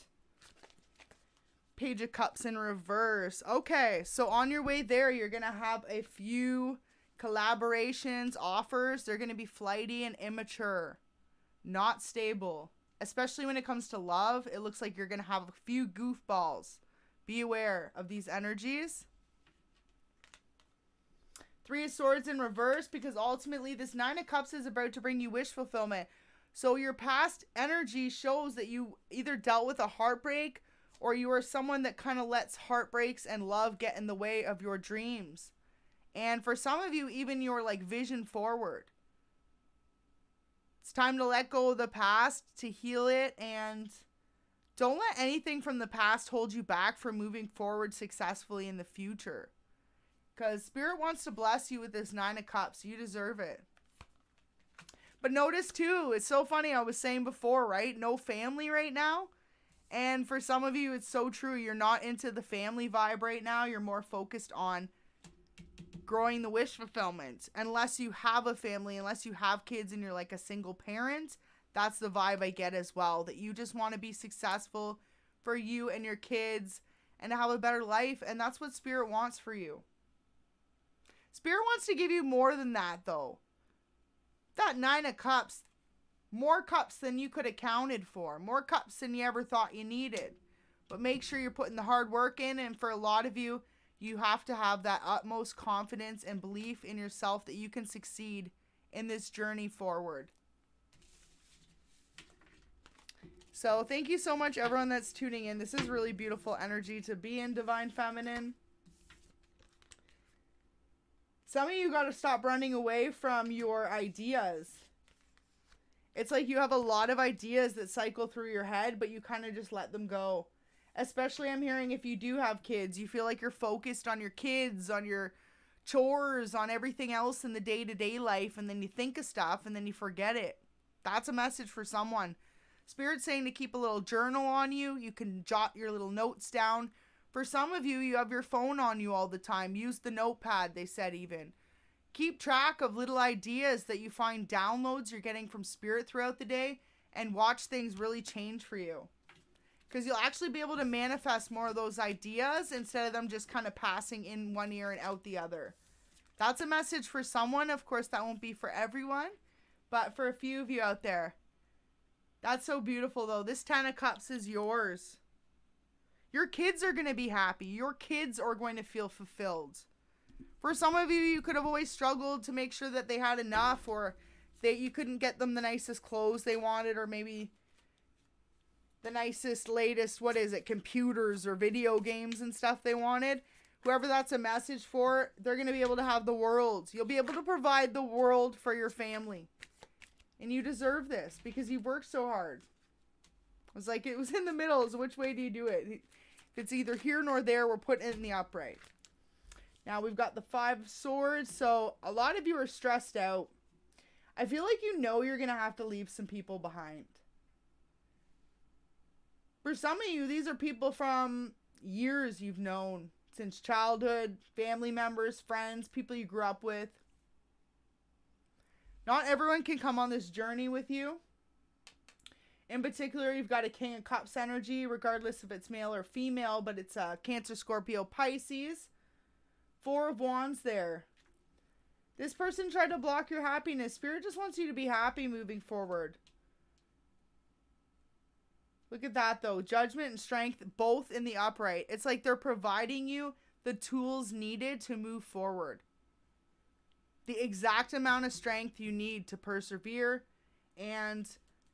Page of Cups in reverse. Okay, so on your way there, you're going to have a few collaborations, offers. They're going to be flighty and immature. Not stable. Especially when it comes to love, it looks like you're going to have a few goofballs. Be aware of these energies. Three of Swords in reverse, because ultimately this Nine of Cups is about to bring you wish fulfillment. So your past energy shows that you either dealt with a heartbreak or you are someone that kind of lets heartbreaks and love get in the way of your dreams. And for some of you, even your like vision forward. It's time to let go of the past, to heal it, and don't let anything from the past hold you back from moving forward successfully in the future. Because Spirit wants to bless you with this Nine of Cups. You deserve it. But notice too, it's so funny, I was saying before, right? No family right now. And for some of you, it's so true. You're not into the family vibe right now. You're more focused on growing the wish fulfillment. Unless you have a family, unless you have kids and you're like a single parent, that's the vibe I get as well. That you just want to be successful for you and your kids and to have a better life. And that's what Spirit wants for you. Spirit wants to give you more than that, though. That 9 of Cups, more cups than you could have counted for, more cups than you ever thought you needed. But make sure you're putting the hard work in. And for a lot of you, you have to have that utmost confidence and belief in yourself that you can succeed in this journey forward. So thank you so much, everyone that's tuning in. This is really beautiful energy to be in, Divine Feminine. Some of you got to stop running away from your ideas. It's like you have a lot of ideas that cycle through your head, but you kind of just let them go. Especially, I'm hearing, if you do have kids, you feel like you're focused on your kids, on your chores, on everything else in the day-to-day life, and then you think of stuff and then you forget it. That's a message for someone. Spirit's saying to keep a little journal on you. You can jot your little notes down. For some of you, you have your phone on you all the time. Use the notepad, they said even. Keep track of little ideas that you find, downloads you're getting from Spirit throughout the day, and watch things really change for you. Because you'll actually be able to manifest more of those ideas instead of them just kind of passing in one ear and out the other. That's a message for someone. Of course, that won't be for everyone, but for a few of you out there. That's so beautiful, though. This 10 of Cups is yours. Your kids are going to be happy. Your kids are going to feel fulfilled. For some of you, you could have always struggled to make sure that they had enough, or that you couldn't get them the nicest clothes they wanted, or maybe the nicest, latest, computers or video games and stuff they wanted. Whoever that's a message for, they're going to be able to have the world. You'll be able to provide the world for your family. And you deserve this because you've worked so hard. It was in the middle. So which way do you do it? If it's either here nor there, we're putting it in the upright. Now we've got the 5 of Swords. So a lot of you are stressed out. I feel like you're going to have to leave some people behind. For some of you, these are people from years you've known. Since childhood, family members, friends, people you grew up with. Not everyone can come on this journey with you. In particular, you've got a King of Cups energy, regardless if it's male or female, but it's Cancer, Scorpio, Pisces. 4 of Wands there. This person tried to block your happiness. Spirit just wants you to be happy moving forward. Look at that, though. Judgment and Strength, both in the upright. It's like they're providing you the tools needed to move forward. The exact amount of strength you need to persevere, and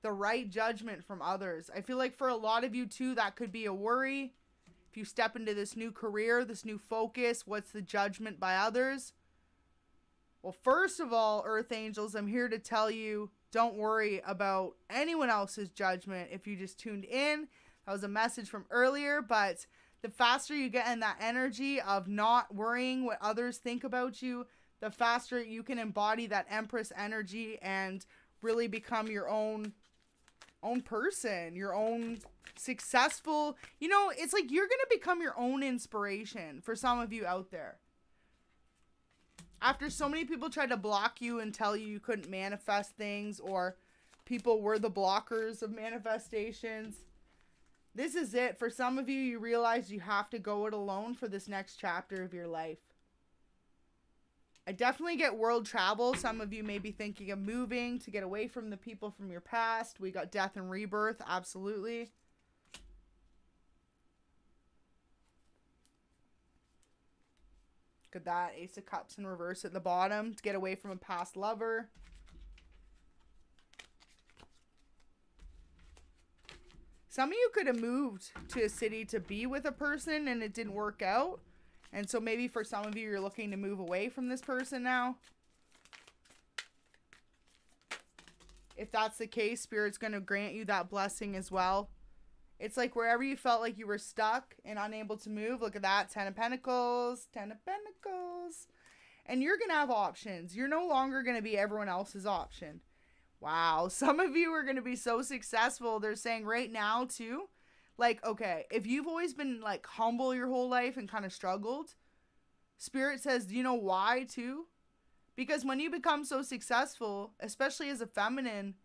the right judgment from others. I feel like for a lot of you, too, that could be a worry. If you step into this new career, this new focus, what's the judgment by others? Well, first of all, Earth Angels, I'm here to tell you, don't worry about anyone else's judgment. If you just tuned in, that was a message from earlier, but the faster you get in that energy of not worrying what others think about you, the faster you can embody that Empress energy and really become your own person, your own successful, it's like you're going to become your own inspiration for some of you out there. After so many people tried to block you and tell you couldn't manifest things, or people were the blockers of manifestations, this is it. For some of you, you realize you have to go it alone for this next chapter of your life. I definitely get world travel. Some of you may be thinking of moving to get away from the people from your past. We got death and rebirth. Absolutely. Look at that. Ace of Cups in reverse at the bottom to get away from a past lover. Some of you could have moved to a city to be with a person and it didn't work out. And so maybe for some of you, you're looking to move away from this person now. If that's the case, Spirit's going to grant you that blessing as well. It's like wherever you felt like you were stuck and unable to move. Look at that. 10 of Pentacles. 10 of Pentacles. And you're going to have options. You're no longer going to be everyone else's option. Wow. Some of you are going to be so successful. They're saying right now too. Like, okay, if you've always been like humble your whole life and kind of struggled, Spirit says, do you know why too? Because when you become so successful, especially as a feminine,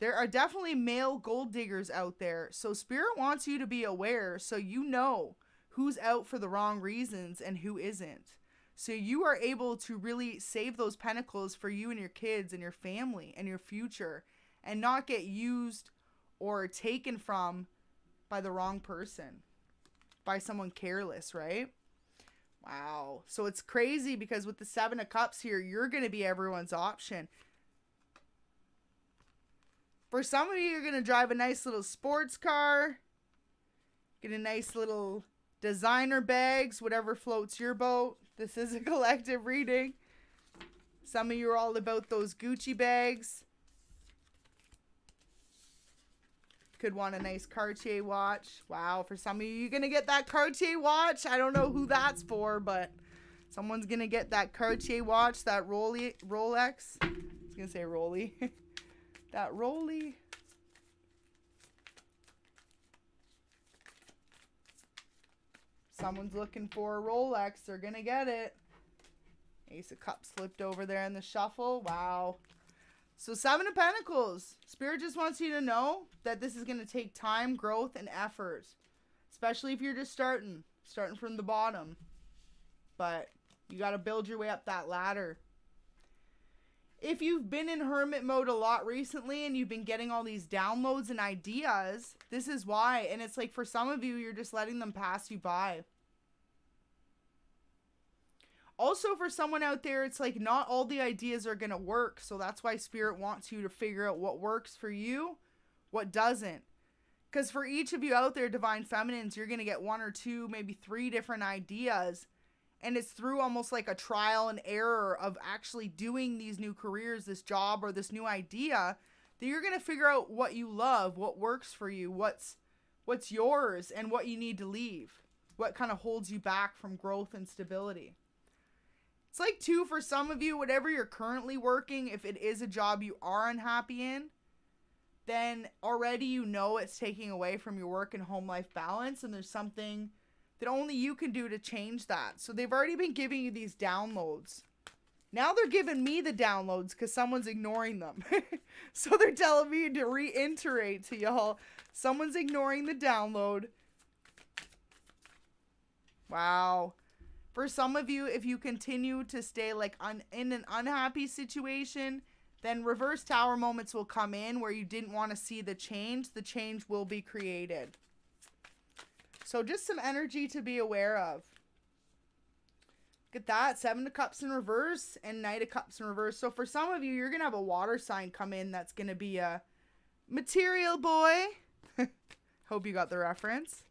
There are definitely male gold diggers out there. So Spirit wants you to be aware so you know who's out for the wrong reasons and who isn't. So you are able to really save those pentacles for you and your kids and your family and your future, and not get used or taken from by the wrong person, by someone careless, right? Wow. So it's crazy because with the 7 of Cups here, you're going to be everyone's option. For some of you, you're going to drive a nice little sports car, get a nice little designer bags, whatever floats your boat. This is a collective reading. Some of you are all about those Gucci bags. Could want a nice Cartier watch. Wow, for some of you, you're going to get that Cartier watch. I don't know who that's for, but someone's going to get that Cartier watch, that Rolex. I was going to say Rolly. That Rolly. Someone's looking for a Rolex. They're going to get it. Ace of Cups flipped over there in the shuffle. Wow. So 7 of Pentacles. Spirit just wants you to know that this is going to take time, growth, and effort. Especially if you're just starting from the bottom. But you got to build your way up that ladder. If you've been in hermit mode a lot recently and you've been getting all these downloads and ideas, this is why. And it's like for some of you, you're just letting them pass you by. Also, for someone out there, it's like not all the ideas are going to work. So that's why Spirit wants you to figure out what works for you, what doesn't. Because for each of you out there, Divine Feminines, you're going to get 1 or 2, maybe 3 different ideas. And it's through almost like a trial and error of actually doing these new careers, this job, or this new idea, that you're going to figure out what you love, what works for you, what's yours, and what you need to leave. What kind of holds you back from growth and stability. It's like, too, for some of you, whatever you're currently working, if it is a job you are unhappy in, then already you know it's taking away from your work and home life balance, and there's something that only you can do to change that. So they've already been giving you these downloads. Now they're giving me the downloads because someone's ignoring them. So they're telling me to reiterate to y'all. Someone's ignoring the download. Wow. For some of you, if you continue to stay like in an unhappy situation, then reverse tower moments will come in where you didn't want to see the change. The change will be created. So just some energy to be aware of. Look at that. 7 of Cups in reverse and Knight of Cups in reverse. So for some of you, you're going to have a water sign come in that's going to be a material boy. Hope you got the reference.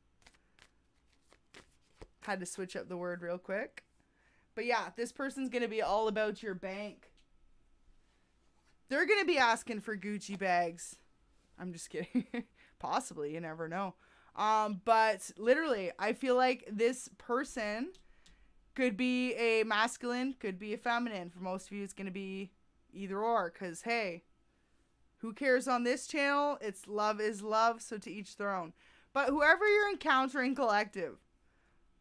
Had to switch up the word real quick. But yeah, this person's going to be all about your bank. They're going to be asking for Gucci bags. I'm just kidding. Possibly. You never know. But literally, I feel like this person could be a masculine, could be a feminine. For most of you, it's going to be either or. Because, hey, who cares on this channel? It's love is love, so to each their own. But whoever you're encountering collective,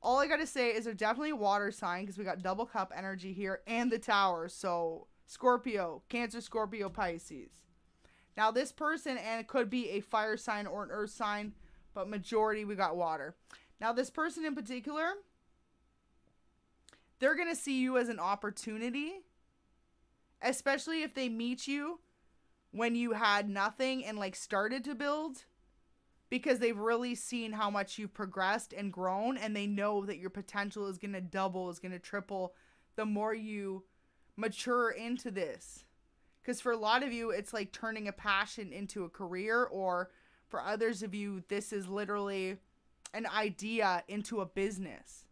all I got to say is they're definitely a water sign because we got double cup energy here and the tower. So Scorpio, Cancer, Scorpio, Pisces. Now this person, and it could be a fire sign or an earth sign, but majority we got water. Now this person in particular, they're going to see you as an opportunity, especially if they meet you when you had nothing and like started to build, because they've really seen how much you've progressed and grown, and they know that your potential is going to double, is going to triple the more you mature into this. Because for a lot of you, it's like turning a passion into a career, or for others of you, this is literally an idea into a business.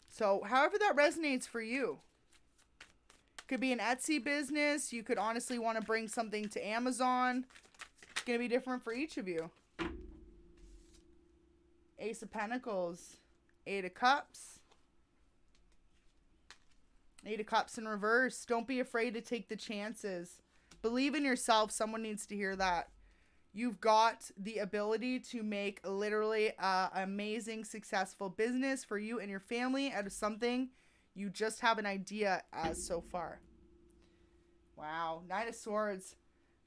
So however that resonates for you. Could be an Etsy business. You could honestly want to bring something to Amazon. It's going to be different for each of you. Ace of Pentacles. 8 of Cups. 8 of Cups in reverse. Don't be afraid to take the chances. Believe in yourself. Someone needs to hear that. You've got the ability to make literally an amazing, successful business for you and your family out of something you just have an idea as so far. Wow. 9 of Swords.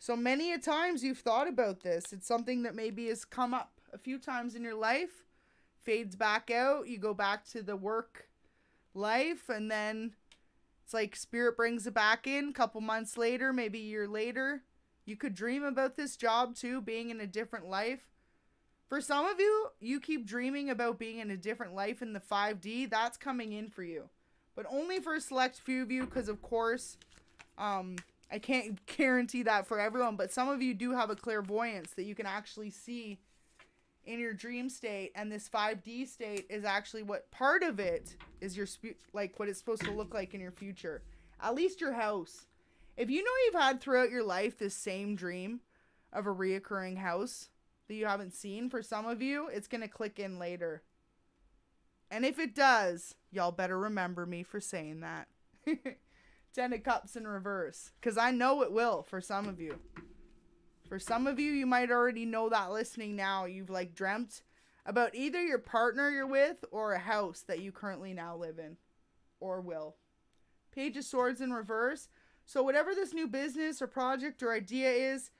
So many a times you've thought about this. It's something that maybe has come up a few times in your life, fades back out. You go back to the work life, and then it's like spirit brings it back in a couple months later, maybe a year later. You could dream about this job too, being in a different life. For some of you, you keep dreaming about being in a different life in the 5D. That's coming in for you. But only for a select few of you, because of course, I can't guarantee that for everyone, but some of you do have a clairvoyance that you can actually see in your dream state, and this 5D state is actually what part of it is your like what it's supposed to look like in your future. At least your house. If you know you've had throughout your life this same dream of a reoccurring house that you haven't seen, for some of you, it's going to click in later. And if it does, y'all better remember me for saying that. 10 of Cups in reverse. Because I know it will for some of you. For some of you, you might already know that listening now. You've like dreamt about either your partner you're with or a house that you currently now live in. Or will. Page of Swords in reverse. So whatever this new business or project or idea is,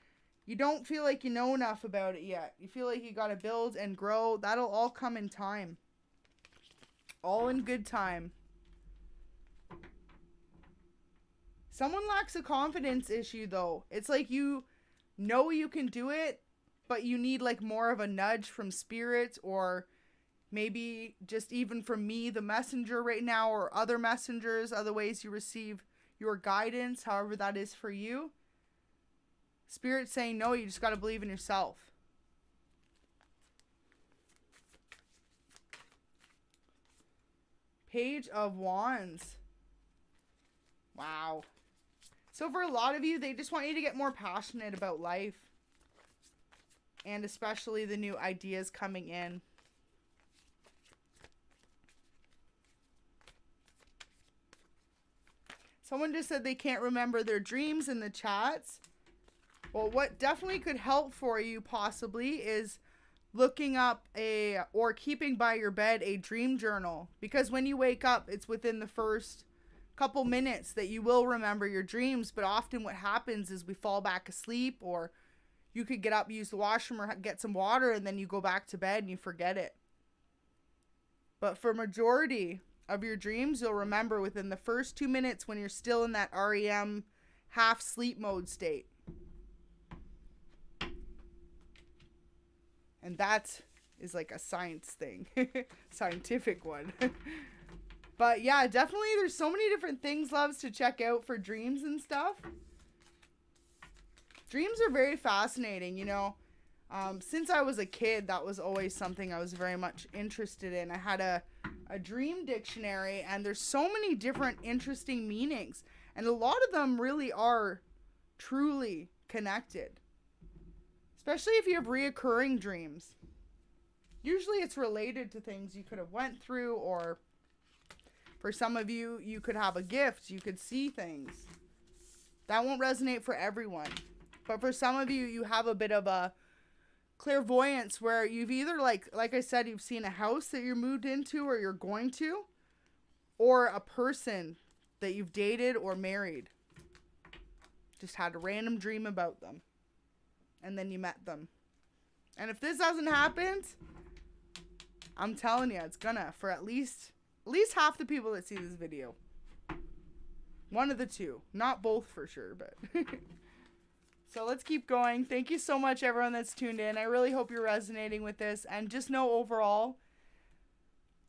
you don't feel like you know enough about it yet. You feel like you got to build and grow. That'll all come in time. All in good time. Someone lacks a confidence issue though. It's like you know you can do it, but you need like more of a nudge from spirit, or maybe just even from me, the messenger right now, or other messengers, other ways you receive your guidance, however that is for you. Spirit saying no, you just got to believe in yourself. Page of Wands. Wow. So for a lot of you, they just want you to get more passionate about life. And especially the new ideas coming in. Someone just said they can't remember their dreams in the chats. Well, what definitely could help for you possibly is looking up or keeping by your bed a dream journal. Because when you wake up, it's within the first couple minutes that you will remember your dreams. But often what happens is we fall back asleep, or you could get up, use the washroom, or get some water, and then you go back to bed and you forget it. But for majority of your dreams, you'll remember within the first 2 minutes when you're still in that REM half sleep mode state. And that is like a science thing. Scientific one. But yeah, definitely there's so many different things, loves, to check out for dreams and stuff. Dreams are very fascinating, you know. Since I was a kid, that was always something I was very much interested in. I had a dream dictionary, and there's so many different interesting meanings. And a lot of them really are truly connected. Especially if you have reoccurring dreams. Usually it's related to things you could have went through, or for some of you, you could have a gift. You could see things. That won't resonate for everyone. But for some of you, you have a bit of a clairvoyance where you've either, like I said, you've seen a house that you're moved into or you're going to, or a person that you've dated or married. Just had a random dream about them. And then you met them. And if this hasn't happened, I'm telling you, it's gonna, for at least half the people that see this video. One of the two. Not both for sure, but... So let's keep going. Thank you so much, everyone that's tuned in. I really hope you're resonating with this. And just know overall,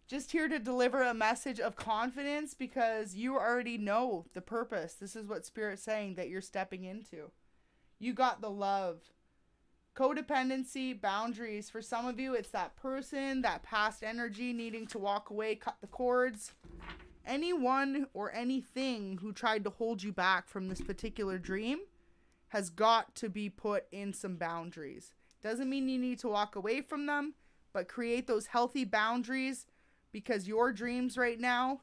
just here to deliver a message of confidence, because you already know the purpose. This is what Spirit's saying that you're stepping into. You got the love. Codependency, boundaries. For some of you, it's that person, that past energy needing to walk away, cut the cords. Anyone or anything who tried to hold you back from this particular dream has got to be put in some boundaries. Doesn't mean you need to walk away from them, but create those healthy boundaries, because your dreams right now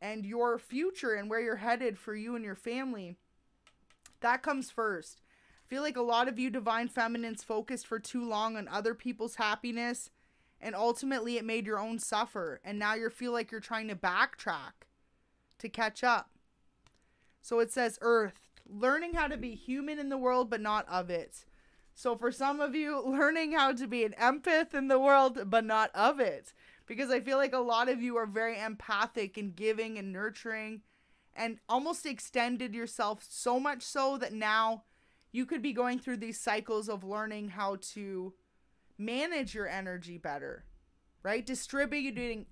and your future and where you're headed for you and your family, that comes first. I feel like a lot of you Divine Feminines focused for too long on other people's happiness, and ultimately it made your own suffer. And now you feel like you're trying to backtrack to catch up. So it says Earth. learning how to be human in the world, but not of it. So for some of you, learning how to be an empath in the world, but not of it. Because I feel like a lot of you are very empathic and giving and nurturing and almost extended yourself so much so that now you could be going through these cycles of learning how to manage your energy better, right? Distributing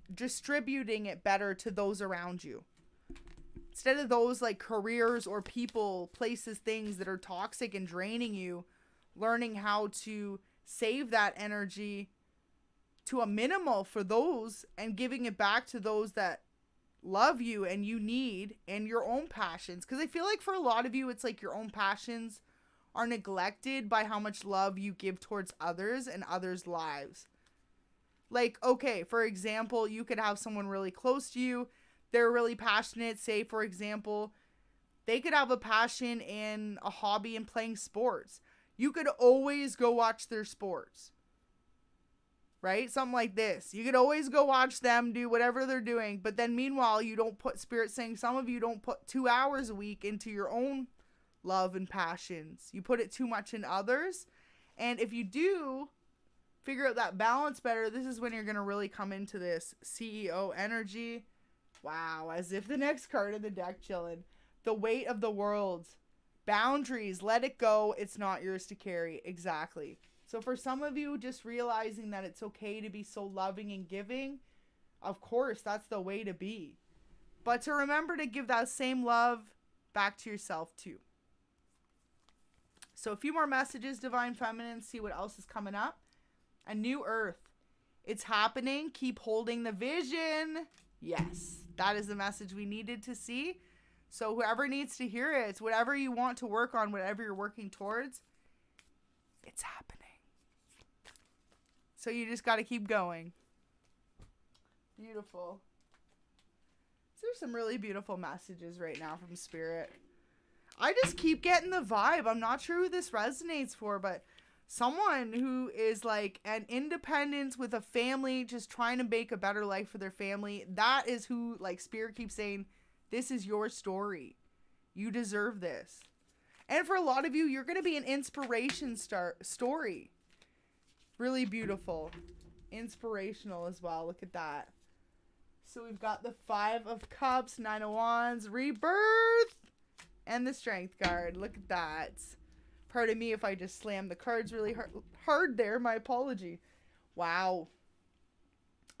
it better to those around you. Instead of those like careers or people, places, things that are toxic and draining you, learning how to save that energy to a minimal for those and giving it back to those that love you and you need, and your own passions. Because I feel like for a lot of you, it's like your own passions are neglected by how much love you give towards others and others' lives. Like, okay, for example, you could have someone really close to you. They're really passionate. Say, for example, they could have a passion in a hobby in playing sports. You could always go watch their sports. Right? Something like this. You could always go watch them do whatever they're doing. But then meanwhile, you don't put, Spirit saying some of you don't put 2 hours a week into your own love and passions. You put it too much in others. And if you do figure out that balance better, this is when you're going to really come into this CEO energy. Wow, as if the next card in the deck chilling. The weight of the world. Boundaries, let it go. It's not yours to carry. Exactly. So for some of you, just realizing that it's okay to be so loving and giving, of course, that's the way to be. But to remember to give that same love back to yourself too. So a few more messages, Divine Feminine, see what else is coming up. A new earth. It's happening. Keep holding the vision. Yes, that is the message we needed to see. So whoever needs to hear it, whatever you want to work on, whatever you're working towards, it's happening. So you just got to keep going. Beautiful. So there's some really beautiful messages right now from Spirit. I just keep getting the vibe. I'm not sure who this resonates for, but someone who is like an independence with a family, just trying to make a better life for their family. That is who, like, Spirit keeps saying, this is your story. You deserve this. And for a lot of you, you're going to be an inspiration story. Really beautiful. Inspirational as well. Look at that. So we've got the 5 of Cups, 9 of Wands, Rebirth, and the Strength card. Look at that. Pardon me if I just slammed the cards really hard there. My apology. Wow.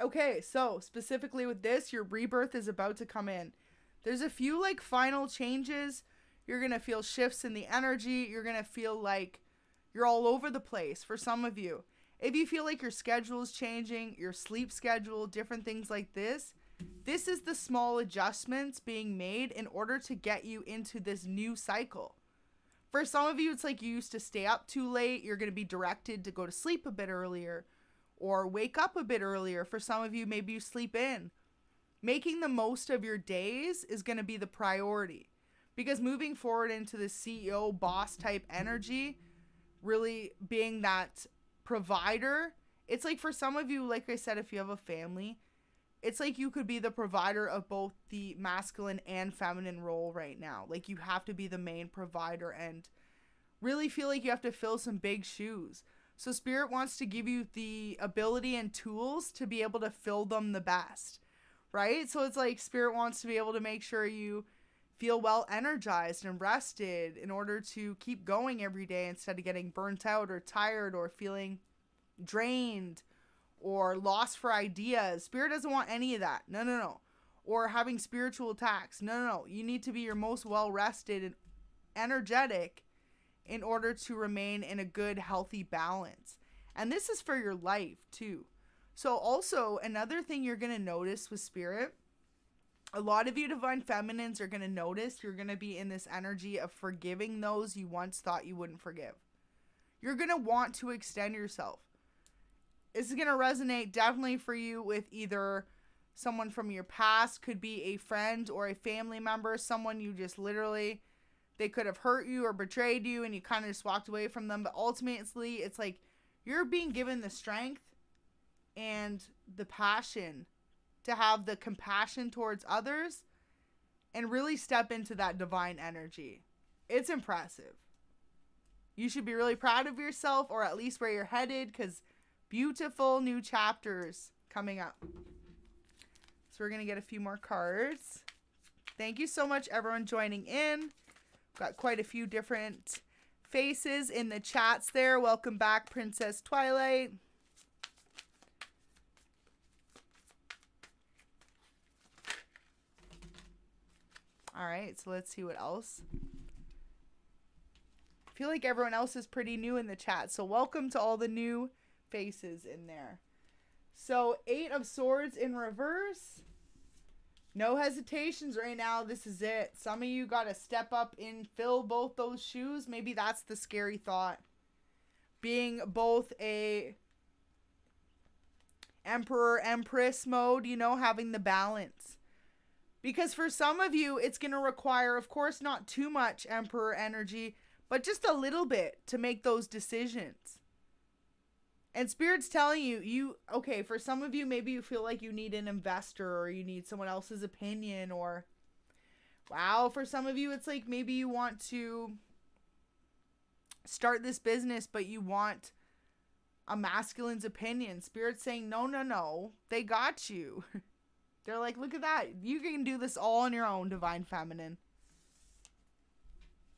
Okay, so specifically with this, your rebirth is about to come in. There's a few like final changes. You're going to feel shifts in the energy. You're going to feel like you're all over the place for some of you. If you feel like your schedule is changing, your sleep schedule, different things like this is the small adjustments being made in order to get you into this new cycle. For some of you, it's like you used to stay up too late. You're going to be directed to go to sleep a bit earlier or wake up a bit earlier. For some of you, maybe you sleep in. Making the most of your days is going to be the priority, because moving forward into the CEO boss type energy, really being that provider, it's like for some of you, like I said, if you have a family, it's like you could be the provider of both the masculine and feminine role right now. Like you have to be the main provider and really feel like you have to fill some big shoes. So Spirit wants to give you the ability and tools to be able to fill them the best, right? So it's like Spirit wants to be able to make sure you feel well energized and rested in order to keep going every day instead of getting burnt out or tired or feeling drained or lost for ideas. Spirit doesn't want any of that. No. Or having spiritual attacks. No. You need to be your most well rested and energetic in order to remain in a good, healthy balance. And this is for your life too. So also another thing you're going to notice with Spirit, a lot of you Divine Feminines are going to notice you're going to be in this energy of forgiving those you once thought you wouldn't forgive. You're going to want to extend yourself. This is going to resonate definitely for you with either someone from your past, could be a friend or a family member, someone you just literally, they could have hurt you or betrayed you and you kind of just walked away from them. But ultimately, it's like you're being given the strength and the passion to have the compassion towards others and really step into that divine energy. It's impressive. You should be really proud of yourself, or at least where you're headed, because beautiful new chapters coming up. So we're going to get a few more cards. Thank you so much, everyone joining in. Got quite a few different faces in the chats there. Welcome back, Princess Twilight. All right, so let's see what else. I feel like everyone else is pretty new in the chat, so welcome to all the new faces in there. So 8 of Swords in reverse. No hesitations right now. This is it. Some of you got to step up and fill both those shoes. Maybe that's the scary thought. Being both a Emperor, Empress mode, you know, having the balance. Because for some of you, it's going to require, of course, not too much Emperor energy, but just a little bit to make those decisions. And Spirit's telling you, okay, for some of you, maybe you feel like you need an investor or you need someone else's opinion, or, wow, for some of you, it's like maybe you want to start this business, but you want a masculine's opinion. Spirit's saying, no, no, no, they got you. They're like, look at that. You can do this all on your own, Divine Feminine.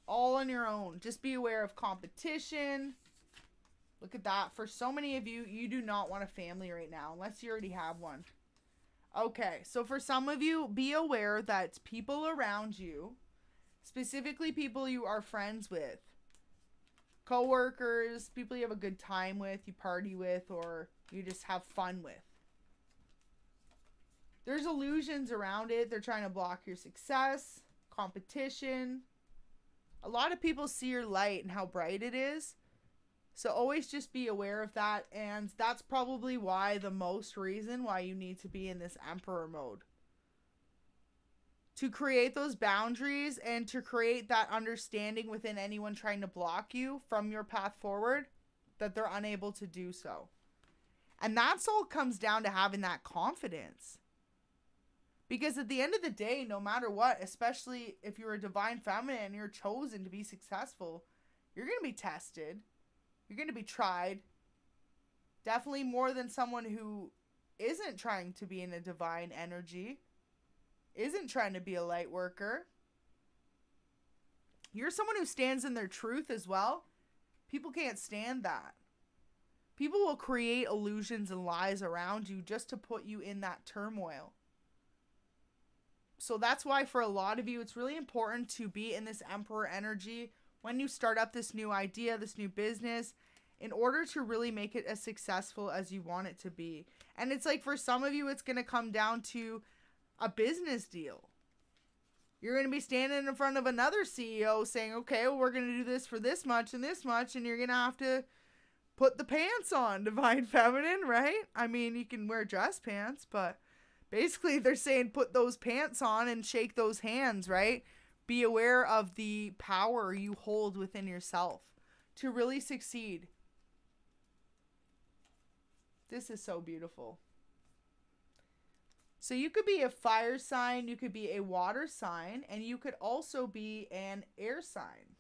All on your own. Just be aware of competition. Look at that. For so many of you, you do not want a family right now, unless you already have one. Okay, so for some of you, be aware that people around you, specifically people you are friends with, co-workers, people you have a good time with, you party with, or you just have fun with. There's illusions around it. They're trying to block your success, competition. A lot of people see your light and how bright it is. So always just be aware of that. And that's probably why, the most reason why you need to be in this Emperor mode. To create those boundaries and to create that understanding within anyone trying to block you from your path forward, that they're unable to do so. And that's all comes down to having that confidence. Because at the end of the day, no matter what, especially if you're a Divine Feminine and you're chosen to be successful, you're going to be tested. You're going to be tried. Definitely more than someone who isn't trying to be in a divine energy, isn't trying to be a light worker. You're someone who stands in their truth as well. People can't stand that. People will create illusions and lies around you just to put you in that turmoil. So that's why for a lot of you, it's really important to be in this Emperor energy when you start up this new idea, this new business, in order to really make it as successful as you want it to be. And it's like, for some of you, it's going to come down to a business deal. You're going to be standing in front of another CEO saying, okay, well, we're going to do this for this much, and you're going to have to put the pants on, Divine Feminine, right? I mean, you can wear dress pants, but basically they're saying put those pants on and shake those hands, right? Be aware of the power you hold within yourself to really succeed. This is so beautiful. So you could be a fire sign, you could be a water sign, and you could also be an air sign.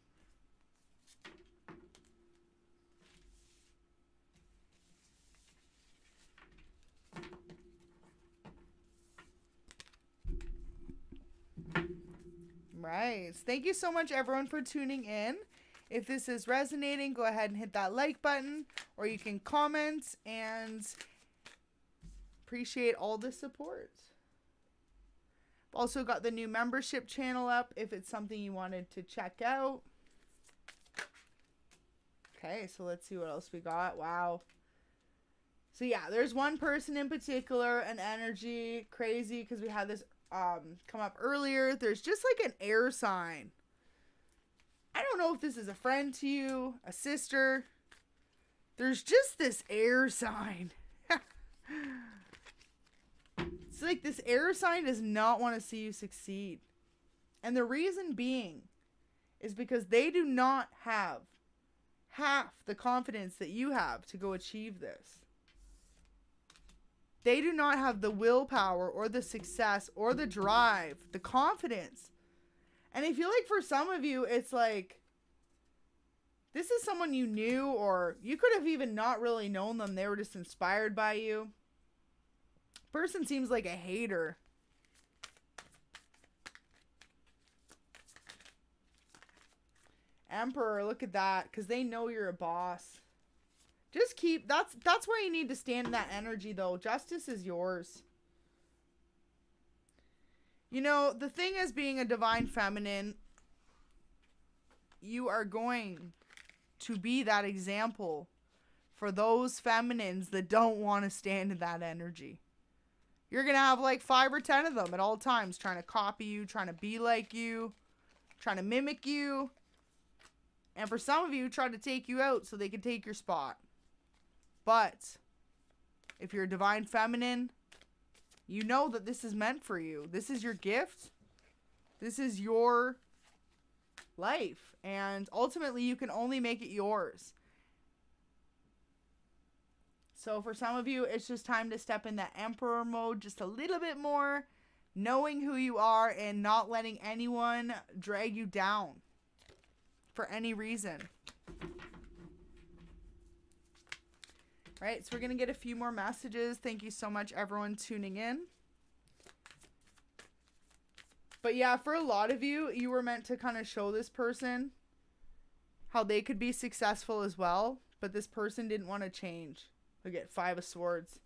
Right. Thank you so much, everyone, for tuning in. If this is resonating, go ahead and hit that like button, or you can comment, and appreciate all the support. I've also got the new membership channel up if it's something you wanted to check out. Okay, so let's see what else we got. Wow. So yeah, there's one person in particular, an energy, crazy, because we had this come up earlier. There's just like an air sign. I don't know if this is a friend to you, a sister. There's just this air sign. It's like this air sign does not want to see you succeed. And the reason being is because they do not have half the confidence that you have to go achieve this. They do not have the willpower or the success or the drive, the confidence. And I feel like for some of you, it's like, this is someone you knew, or you could have even not really known them. They were just inspired by you. Person seems like a hater. Emperor, look at that. Because they know you're a boss. Just keep, that's where you need to stand in that energy though. Justice is yours. You know, the thing is, being a divine feminine, you are going to be that example for those feminines that don't want to stand in that energy. You're going to have like 5 or 10 of them at all times trying to copy you, trying to be like you, trying to mimic you. And for some of you, try to take you out so they can take your spot. But if you're a divine feminine, you know that this is meant for you. This is your gift. This is your life. And ultimately, you can only make it yours. So for some of you, it's just time to step in that emperor mode just a little bit more, knowing who you are and not letting anyone drag you down for any reason. Right, so we're going to get a few more messages. Thank you so much, everyone, tuning in. But yeah, for a lot of you, you were meant to kind of show this person how they could be successful as well. But this person didn't want to change. Look at 5 of Swords.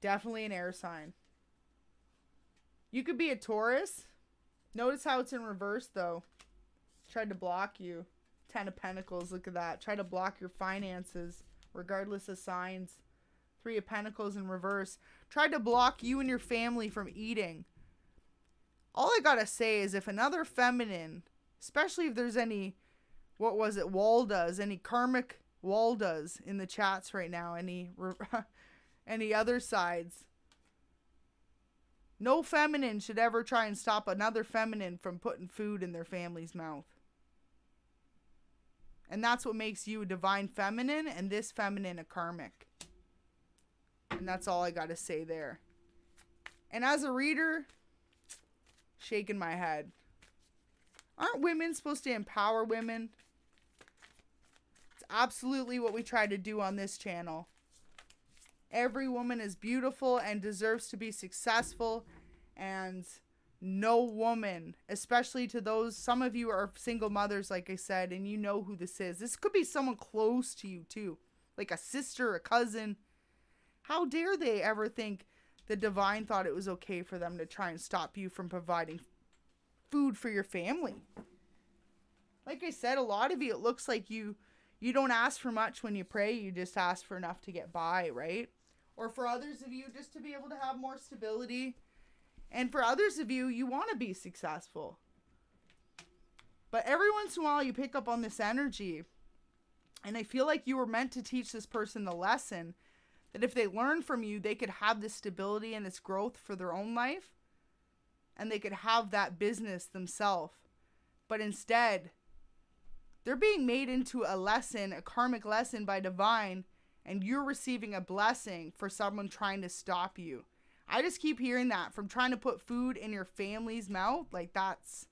Definitely an air sign. You could be a Taurus. Notice how it's in reverse, though. Tried to block you. 10 of Pentacles, look at that. Try to block your finances. Regardless of signs. 3 of Pentacles in reverse. Tried to block you and your family from eating. All I gotta say is, if another feminine, especially if there's any, what was it, 𝑿𝙀𝙑, any karmic 𝑿𝙀𝙑s in the chats right now, any other sides. No feminine should ever try and stop another feminine from putting food in their family's mouth. And that's what makes you a divine feminine and this feminine a karmic. And that's all I got to say there. And as a reader, shaking my head. Aren't women supposed to empower women? It's absolutely what we try to do on this channel. Every woman is beautiful and deserves to be successful. And no woman, especially to those, some of you are single mothers, like I said, and you know who this is. This could be someone close to you too, like a sister, a cousin. How dare they ever think the divine thought it was okay for them to try and stop you from providing food for your family? Like I said, a lot of you, it looks like you don't ask for much when you pray. You just ask for enough to get by, right? Or for others of you, just to be able to have more stability. And for others of you, you want to be successful. But every once in a while, you pick up on this energy. And I feel like you were meant to teach this person the lesson that if they learn from you, they could have this stability and this growth for their own life. And they could have that business themselves. But instead, they're being made into a lesson, a karmic lesson by divine. And you're receiving a blessing for someone trying to stop you. I just keep hearing that from trying to put food in your family's mouth. Like, that's,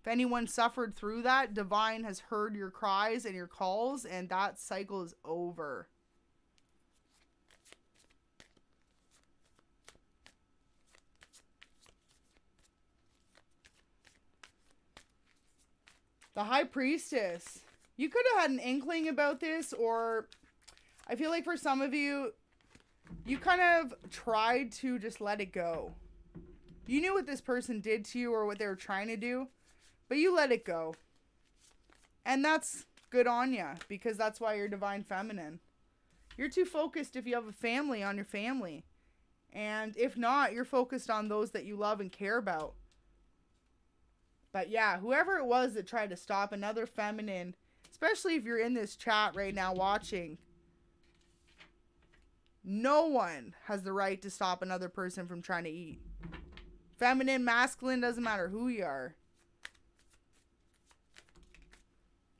if anyone suffered through that, divine has heard your cries and your calls, and that cycle is over. The High Priestess. You could have had an inkling about this, or I feel like for some of you, you kind of tried to just let it go. You knew what this person did to you or what they were trying to do, but you let it go. And that's good on you, because that's why you're divine feminine. You're too focused, if you have a family, on your family. And if not, you're focused on those that you love and care about. But yeah, whoever it was that tried to stop another feminine, especially if you're in this chat right now watching, no one has the right to stop another person from trying to eat. Feminine, masculine, doesn't matter who you are.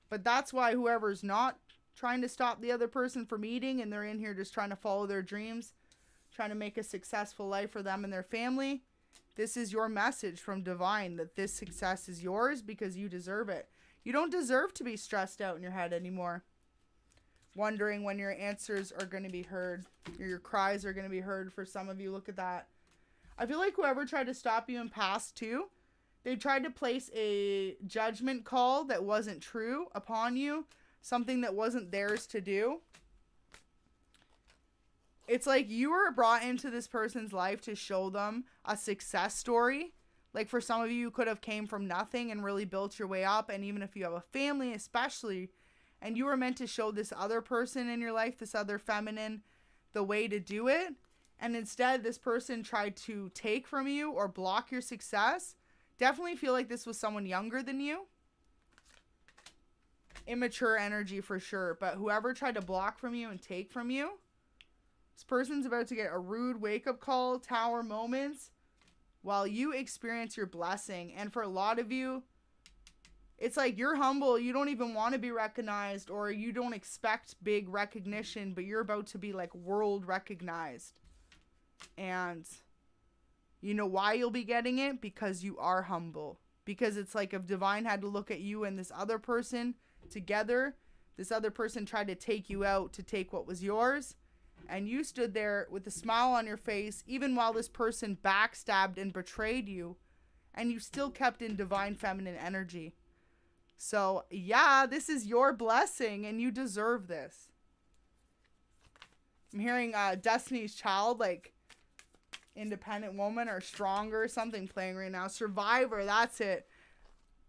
But that's why whoever's not trying to stop the other person from eating, and they're in here just trying to follow their dreams, trying to make a successful life for them and their family, This is your message from divine, that this success is yours because you deserve it. You don't deserve to be stressed out in your head anymore, wondering when your answers are going to be heard, or your cries are going to be heard. For some of you, look at that. I feel like whoever tried to stop you in past too, they tried to place a judgment call that wasn't true upon you, something that wasn't theirs to do. It's like you were brought into this person's life to show them a success story. Like for some of you, you could have came from nothing and really built your way up. And even if you have a family, especially, and you were meant to show this other person in your life, this other feminine, the way to do it. And instead, this person tried to take from you or block your success. Definitely feel like this was someone younger than you. Immature energy for sure. But whoever tried to block from you and take from you, this person's about to get a rude wake-up call, tower moments, while you experience your blessing. And for a lot of you, it's like you're humble. You don't even want to be recognized, or you don't expect big recognition, but you're about to be like world recognized. And you know why you'll be getting it? Because you are humble. Because it's like if divine had to look at you and this other person together, this other person tried to take you out to take what was yours. And you stood there with a smile on your face, even while this person backstabbed and betrayed you. And you still kept in divine feminine energy. So, yeah, this is your blessing and you deserve this. I'm hearing Destiny's Child, like independent woman or stronger, something playing right now. Survivor, that's it.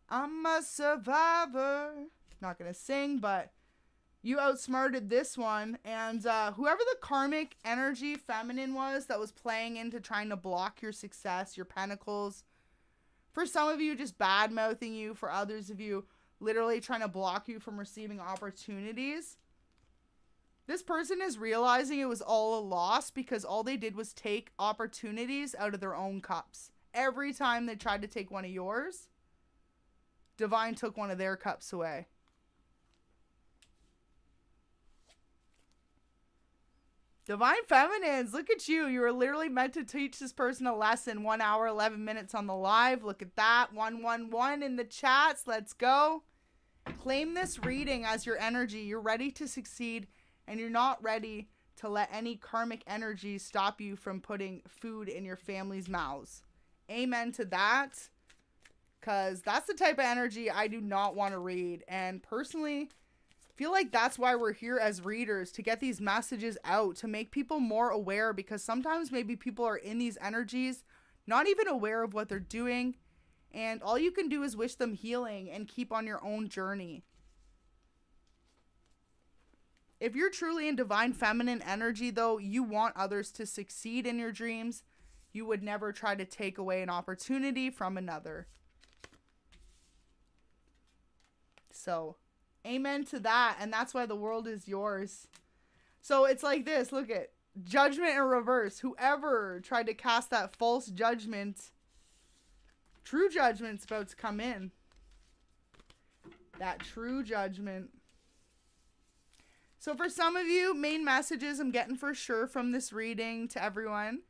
I'm a survivor. Not going to sing, but you outsmarted this one. And whoever the karmic energy feminine was that was playing into trying to block your success, your pentacles. For some of you, just bad-mouthing you. For others of you, literally trying to block you from receiving opportunities. This person is realizing it was all a loss because all they did was take opportunities out of their own cups. Every time they tried to take one of yours, divine took one of their cups away. Divine feminines, look at you. You were literally meant to teach this person a lesson. 1 hour, 11 minutes on the live. Look at that. 111 in the chats. Let's go. Claim this reading as your energy. You're ready to succeed, and you're not ready to let any karmic energy stop you from putting food in your family's mouths. Amen to that. Because that's the type of energy I do not want to read. And personally, feel like that's why we're here as readers, to get these messages out, to make people more aware, because sometimes maybe people are in these energies, not even aware of what they're doing, and all you can do is wish them healing and keep on your own journey. If you're truly in divine feminine energy, though, you want others to succeed in your dreams. You would never try to take away an opportunity from another. So, amen to that. And that's why the world is yours. So it's like this. Look at judgment in reverse. Whoever tried to cast that false judgment, true judgment's about to come in. That true judgment. So for some of you, main messages I'm getting for sure from this reading to everyone.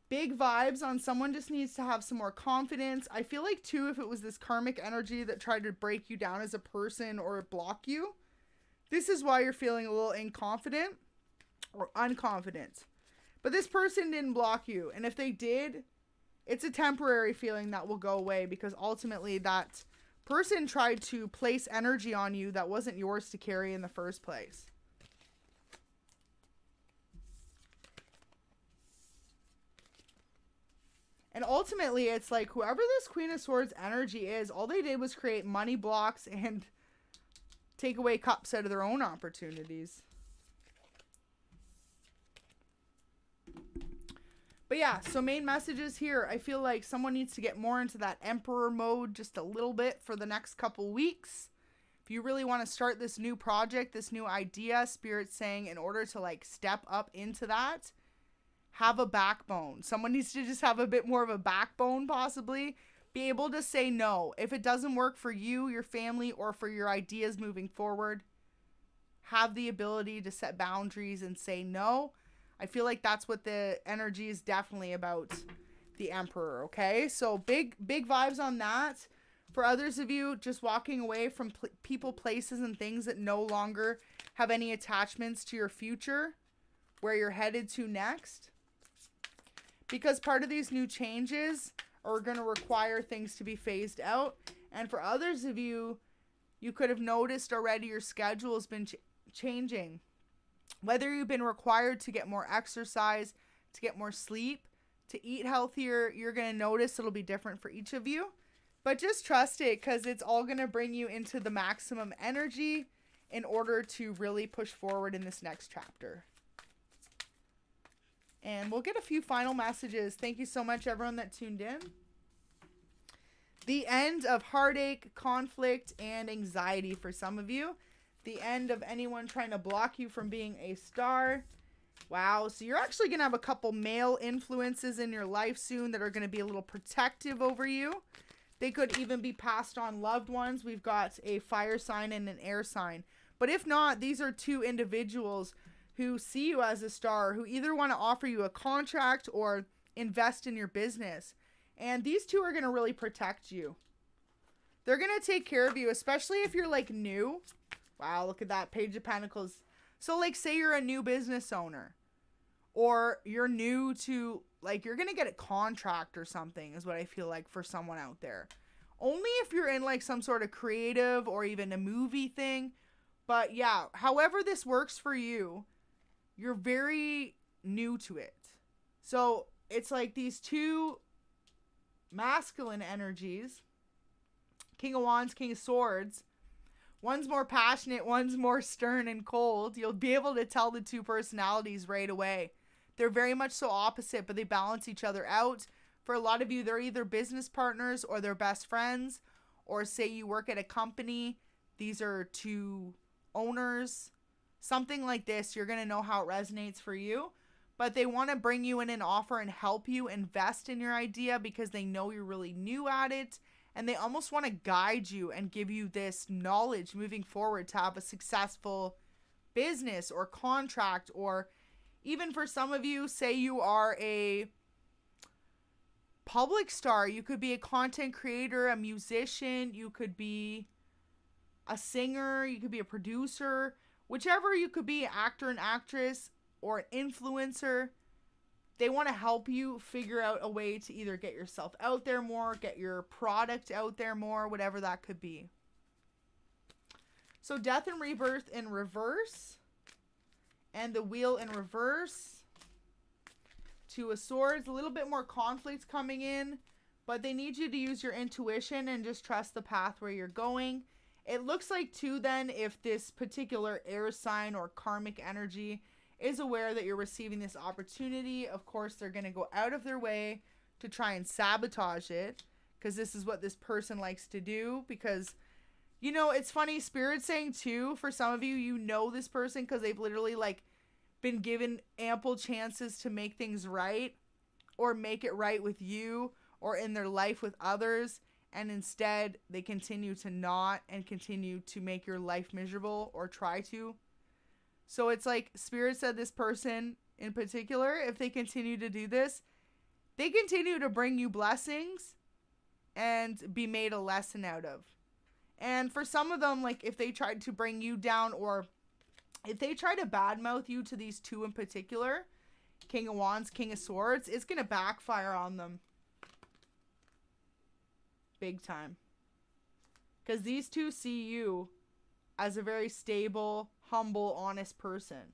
Big vibes on someone just needs to have some more confidence. I feel like too, if it was this karmic energy that tried to break you down as a person or block you, this is why you're feeling a little inconfident or unconfident. But this person didn't block you. And if they did, it's a temporary feeling that will go away, because ultimately that person tried to place energy on you that wasn't yours to carry in the first place. And ultimately, it's like whoever this Queen of Swords energy is, all they did was create money blocks and take away cups out of their own opportunities. But yeah, so main messages here. I feel like someone needs to get more into that Emperor mode just a little bit for the next couple weeks. If you really want to start this new project, this new idea, Spirit's saying in order to like step up into that, have a backbone. Someone needs to just have a bit more of a backbone, possibly. Be able to say no. If it doesn't work for you, your family, or for your ideas moving forward, have the ability to set boundaries and say no. I feel like that's what the energy is definitely about. the Emperor, okay? So big vibes on that. For others of you, just walking away from people, places, and things that no longer have any attachments to your future, where you're headed to next. Because part of these new changes are going to require things to be phased out. And for others of you, you could have noticed already your schedule has been changing. Whether you've been required to get more exercise, to get more sleep, to eat healthier, you're going to notice it'll be different for each of you. But just trust it, because it's all going to bring you into the maximum energy in order to really push forward in this next chapter. And we'll get a few final messages. Thank you so much, everyone that tuned in. The end of heartache, conflict, and anxiety for some of you. The end of anyone trying to block you from being a star. Wow, so you're actually going to have a couple male influences in your life soon that are going to be a little protective over you. They could even be passed on loved ones. We've got a fire sign and an air sign. But if not, these are two individuals who see you as a star, who either want to offer you a contract or invest in your business. And these two are going to really protect you. They're going to take care of you, especially if you're like new. Wow, look at that Page of Pentacles. So like say you're a new business owner, or you're new to, like, you're going to get a contract or something is what I feel like for someone out there. Only if you're in like some sort of creative or even a movie thing. But yeah, however this works for you, you're very new to it. So it's like these two masculine energies, King of Wands, King of Swords. One's more passionate, one's more stern and cold. You'll be able to tell the two personalities right away. They're very much so opposite, but they balance each other out. For a lot of you, they're either business partners or they're best friends. Or say you work at a company. These are two owners. Something like this, you're going to know how it resonates for you. But they want to bring you in an offer and help you invest in your idea because they know you're really new at it. And they almost want to guide you and give you this knowledge moving forward to have a successful business or contract. Or even for some of you, say you are a public star. You could be a content creator, a musician. You could be a singer. You could be a producer. Whichever you could be, actor and actress or an influencer. They want to help you figure out a way to either get yourself out there more, get your product out there more, whatever that could be. So death and rebirth in reverse. And the wheel in reverse. Two of Swords, a little bit more conflict coming in. But they need you to use your intuition and just trust the path where you're going. It looks like too then, if this particular air sign or karmic energy is aware that you're receiving this opportunity, of course they're going to go out of their way to try and sabotage it, because this is what this person likes to do. Because, you know, it's funny, Spirit's saying too, for some of you, you know this person because they've literally like been given ample chances to make things right, or make it right with you, or in their life with others, and instead they continue to not, and continue to make your life miserable, or try to. So it's like Spirit said this person in particular, if they continue to do this, they continue to bring you blessings and be made a lesson out of. And for some of them, like if they tried to bring you down, or if they try to badmouth you to these two in particular, King of Wands, King of Swords, it's going to backfire on them. Big time. Because these two see you as a very stable, humble, honest person.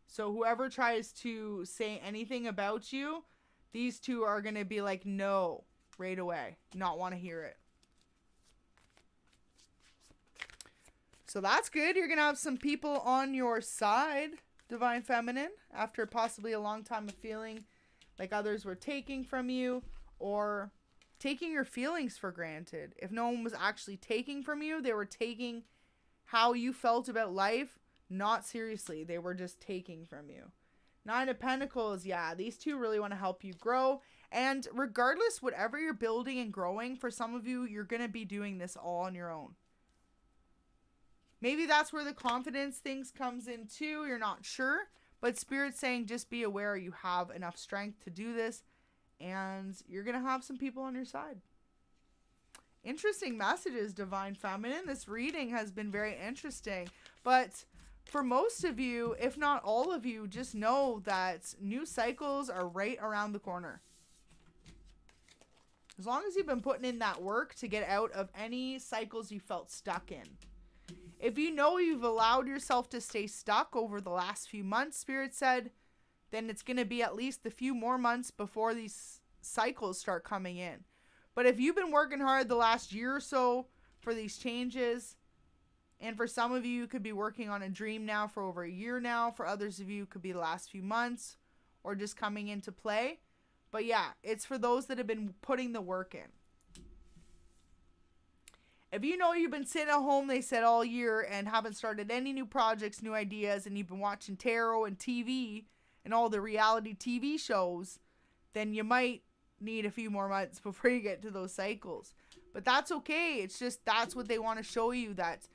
So whoever tries to say anything about you, these two are going to be like, no, right away. Not want to hear it. So that's good. You're going to have some people on your side, Divine Feminine, after possibly a long time of feeling like others were taking from you, or taking your feelings for granted. If no one was actually taking from you, they were taking how you felt about life not seriously. They were just taking from you. Nine of Pentacles, yeah, these two really want to help you grow. And regardless, whatever you're building and growing, for some of you, you're going to be doing this all on your own. Maybe that's where the confidence things comes in too. You're not sure. But Spirit's saying just be aware you have enough strength to do this. and you're going to have some people on your side. Interesting messages, Divine Feminine. This reading has been very interesting. But for most of you, if not all of you, just know that new cycles are right around the corner. As long as you've been putting in that work to get out of any cycles you felt stuck in. If you know you've allowed yourself to stay stuck over the last few months, Spirit said, then it's going to be at least a few more months before these cycles start coming in. But if you've been working hard the last year or so for these changes, and for some of you, you could be working on a dream now for over a year now. For others of you, it could be the last few months or just coming into play. But yeah, it's for those that have been putting the work in. If you know you've been sitting at home, they said, all year and haven't started any new projects, new ideas, and you've been watching tarot and TV and all the reality TV shows, then you might need a few more months before you get to those cycles. But that's okay. It's just that's what they want to show you, that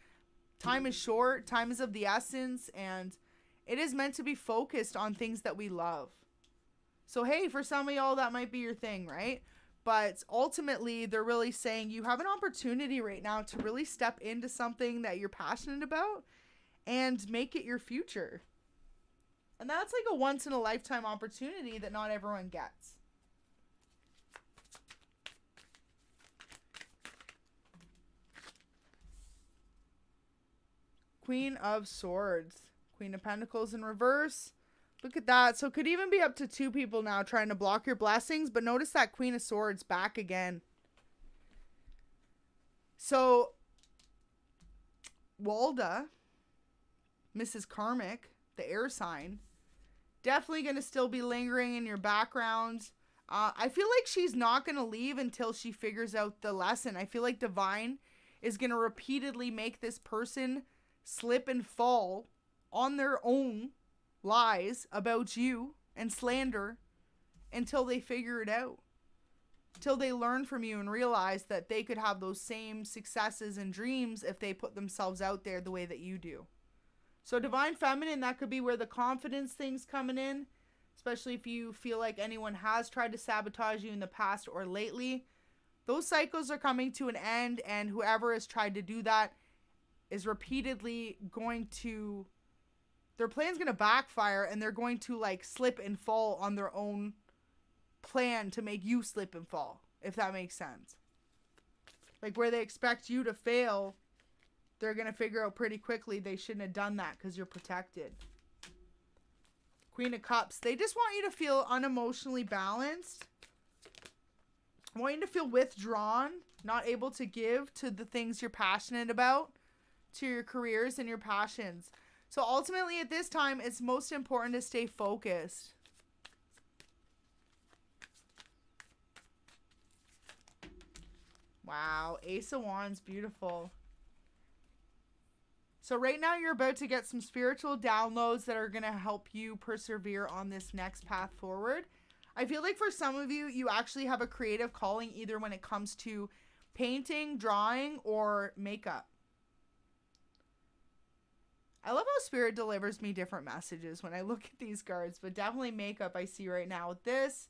time is short, time is of the essence, and it is meant to be focused on things that we love. So hey, for some of y'all, that might be your thing, right? But ultimately, they're really saying you have an opportunity right now to really step into something that you're passionate about and make it your future. And that's like a once-in-a-lifetime opportunity that not everyone gets. Queen of Swords. Queen of Pentacles in reverse. Look at that. So it could even be up to 2 people now trying to block your blessings. But notice that Queen of Swords back again. So Walda, Mrs. Karmic, the air sign, definitely going to still be lingering in your background. I feel like she's not going to leave until she figures out the lesson. I feel like Divine is going to repeatedly make this person slip and fall on their own lies about you and slander until they figure it out. Till they learn from you and realize that they could have those same successes and dreams if they put themselves out there the way that you do. So Divine Feminine, that could be where the confidence thing's coming in, especially if you feel like anyone has tried to sabotage you in the past or lately. Those cycles are coming to an end, and whoever has tried to do that is repeatedly going to, their plan's going to backfire, and they're going to like slip and fall on their own plan to make you slip and fall, if that makes sense. Like where they expect you to fail, they're going to figure out pretty quickly they shouldn't have done that because you're protected. Queen of Cups, they just want you to feel unemotionally balanced. Want you to feel withdrawn, not able to give to the things you're passionate about, to your careers and your passions. So ultimately at this time, it's most important to stay focused. Wow, Ace of Wands, beautiful. So right now you're about to get some spiritual downloads that are going to help you persevere on this next path forward. I feel like for some of you, you actually have a creative calling either when it comes to painting, drawing, or makeup. I love how Spirit delivers me different messages when I look at these cards, but definitely makeup I see right now with this.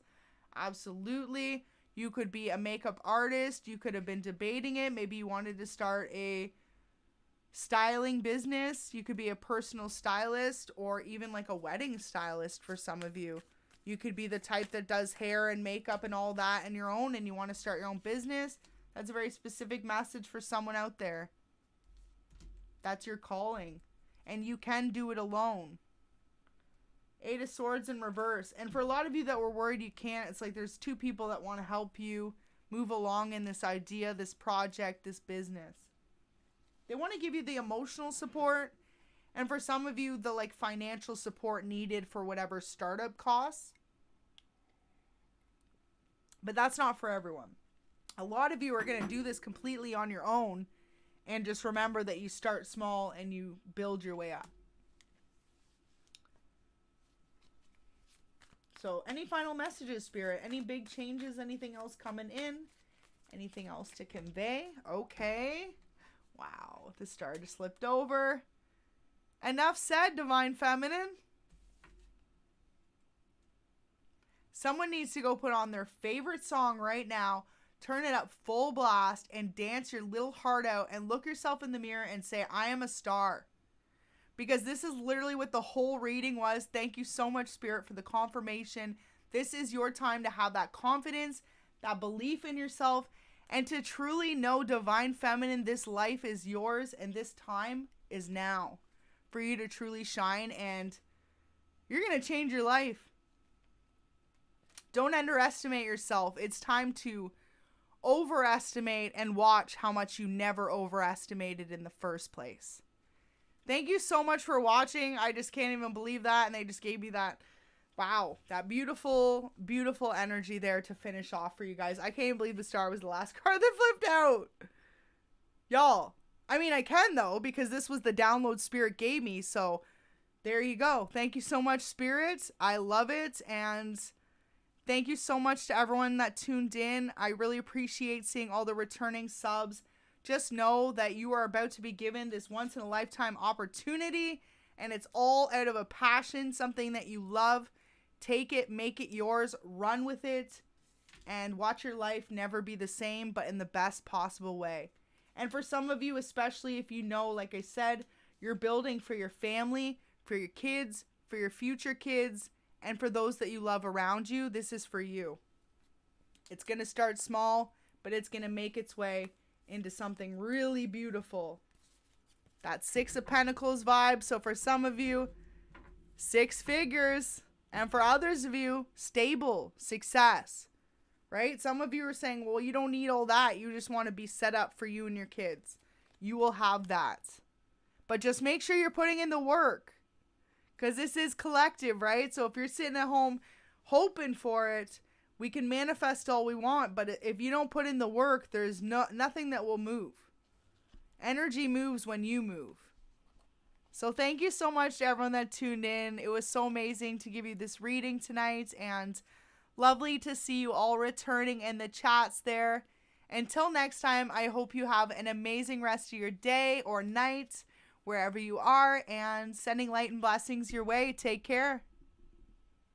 Absolutely. You could be a makeup artist. You could have been debating it. Maybe you wanted to start a styling business. You could be a personal stylist or even like a wedding stylist for some of you. You could be the type that does hair and makeup and all that on your own and you want to start your own business. That's a very specific message for someone out there. That's your calling. And you can do it alone. 8 of Swords in reverse. And for a lot of you that were worried you can't, it's like there's 2 people that want to help you move along in this idea, this project, this business. They want to give you the emotional support. And for some of you, the like financial support needed for whatever startup costs. But that's not for everyone. A lot of you are going to do this completely on your own. And just remember that you start small and you build your way up. So any final messages, Spirit? Any big changes? Anything else coming in? Anything else to convey? Okay. Wow. The star just slipped over. Enough said, Divine Feminine. Someone needs to go put on their favorite song right now, turn it up full blast, and dance your little heart out and look yourself in the mirror and say, I am a star. Because this is literally what the whole reading was. Thank you so much, Spirit, for the confirmation. This is your time to have that confidence, that belief in yourself, and to truly know, Divine Feminine, this life is yours and this time is now for you to truly shine, and you're going to change your life. Don't underestimate yourself. It's time to overestimate and watch how much you never overestimated in the first place. Thank you so much for watching. I just can't even believe that. And they just gave me that, wow, that beautiful, beautiful energy there to finish off for you guys. I can't even believe the star was the last card that flipped out. Y'all, I mean, I can though, because this was the download Spirit gave me. So there you go. Thank you so much, Spirit. I love it. And thank you so much to everyone that tuned in. I really appreciate seeing all the returning subs. Just know that you are about to be given this once-in-a-lifetime opportunity, and it's all out of a passion, something that you love. Take it, make it yours, run with it, and watch your life never be the same, but in the best possible way. And for some of you, especially if you know, like I said, you're building for your family, for your kids, for your future kids, and for those that you love around you, this is for you. It's going to start small, but it's going to make its way into something really beautiful. That Six of Pentacles vibe. So for some of you, 6 figures. And for others of you, stable, success. Right? Some of you are saying, well, you don't need all that. You just want to be set up for you and your kids. You will have that. But just make sure you're putting in the work. Because this is collective, right? So if you're sitting at home hoping for it, we can manifest all we want, but if you don't put in the work, there's nothing that will move. Energy moves when you move. So thank you so much to everyone that tuned in. It was so amazing to give you this reading tonight, and lovely to see you all returning in the chats there. Until next time, I hope you have an amazing rest of your day or night, wherever you are, and sending light and blessings your way. Take care.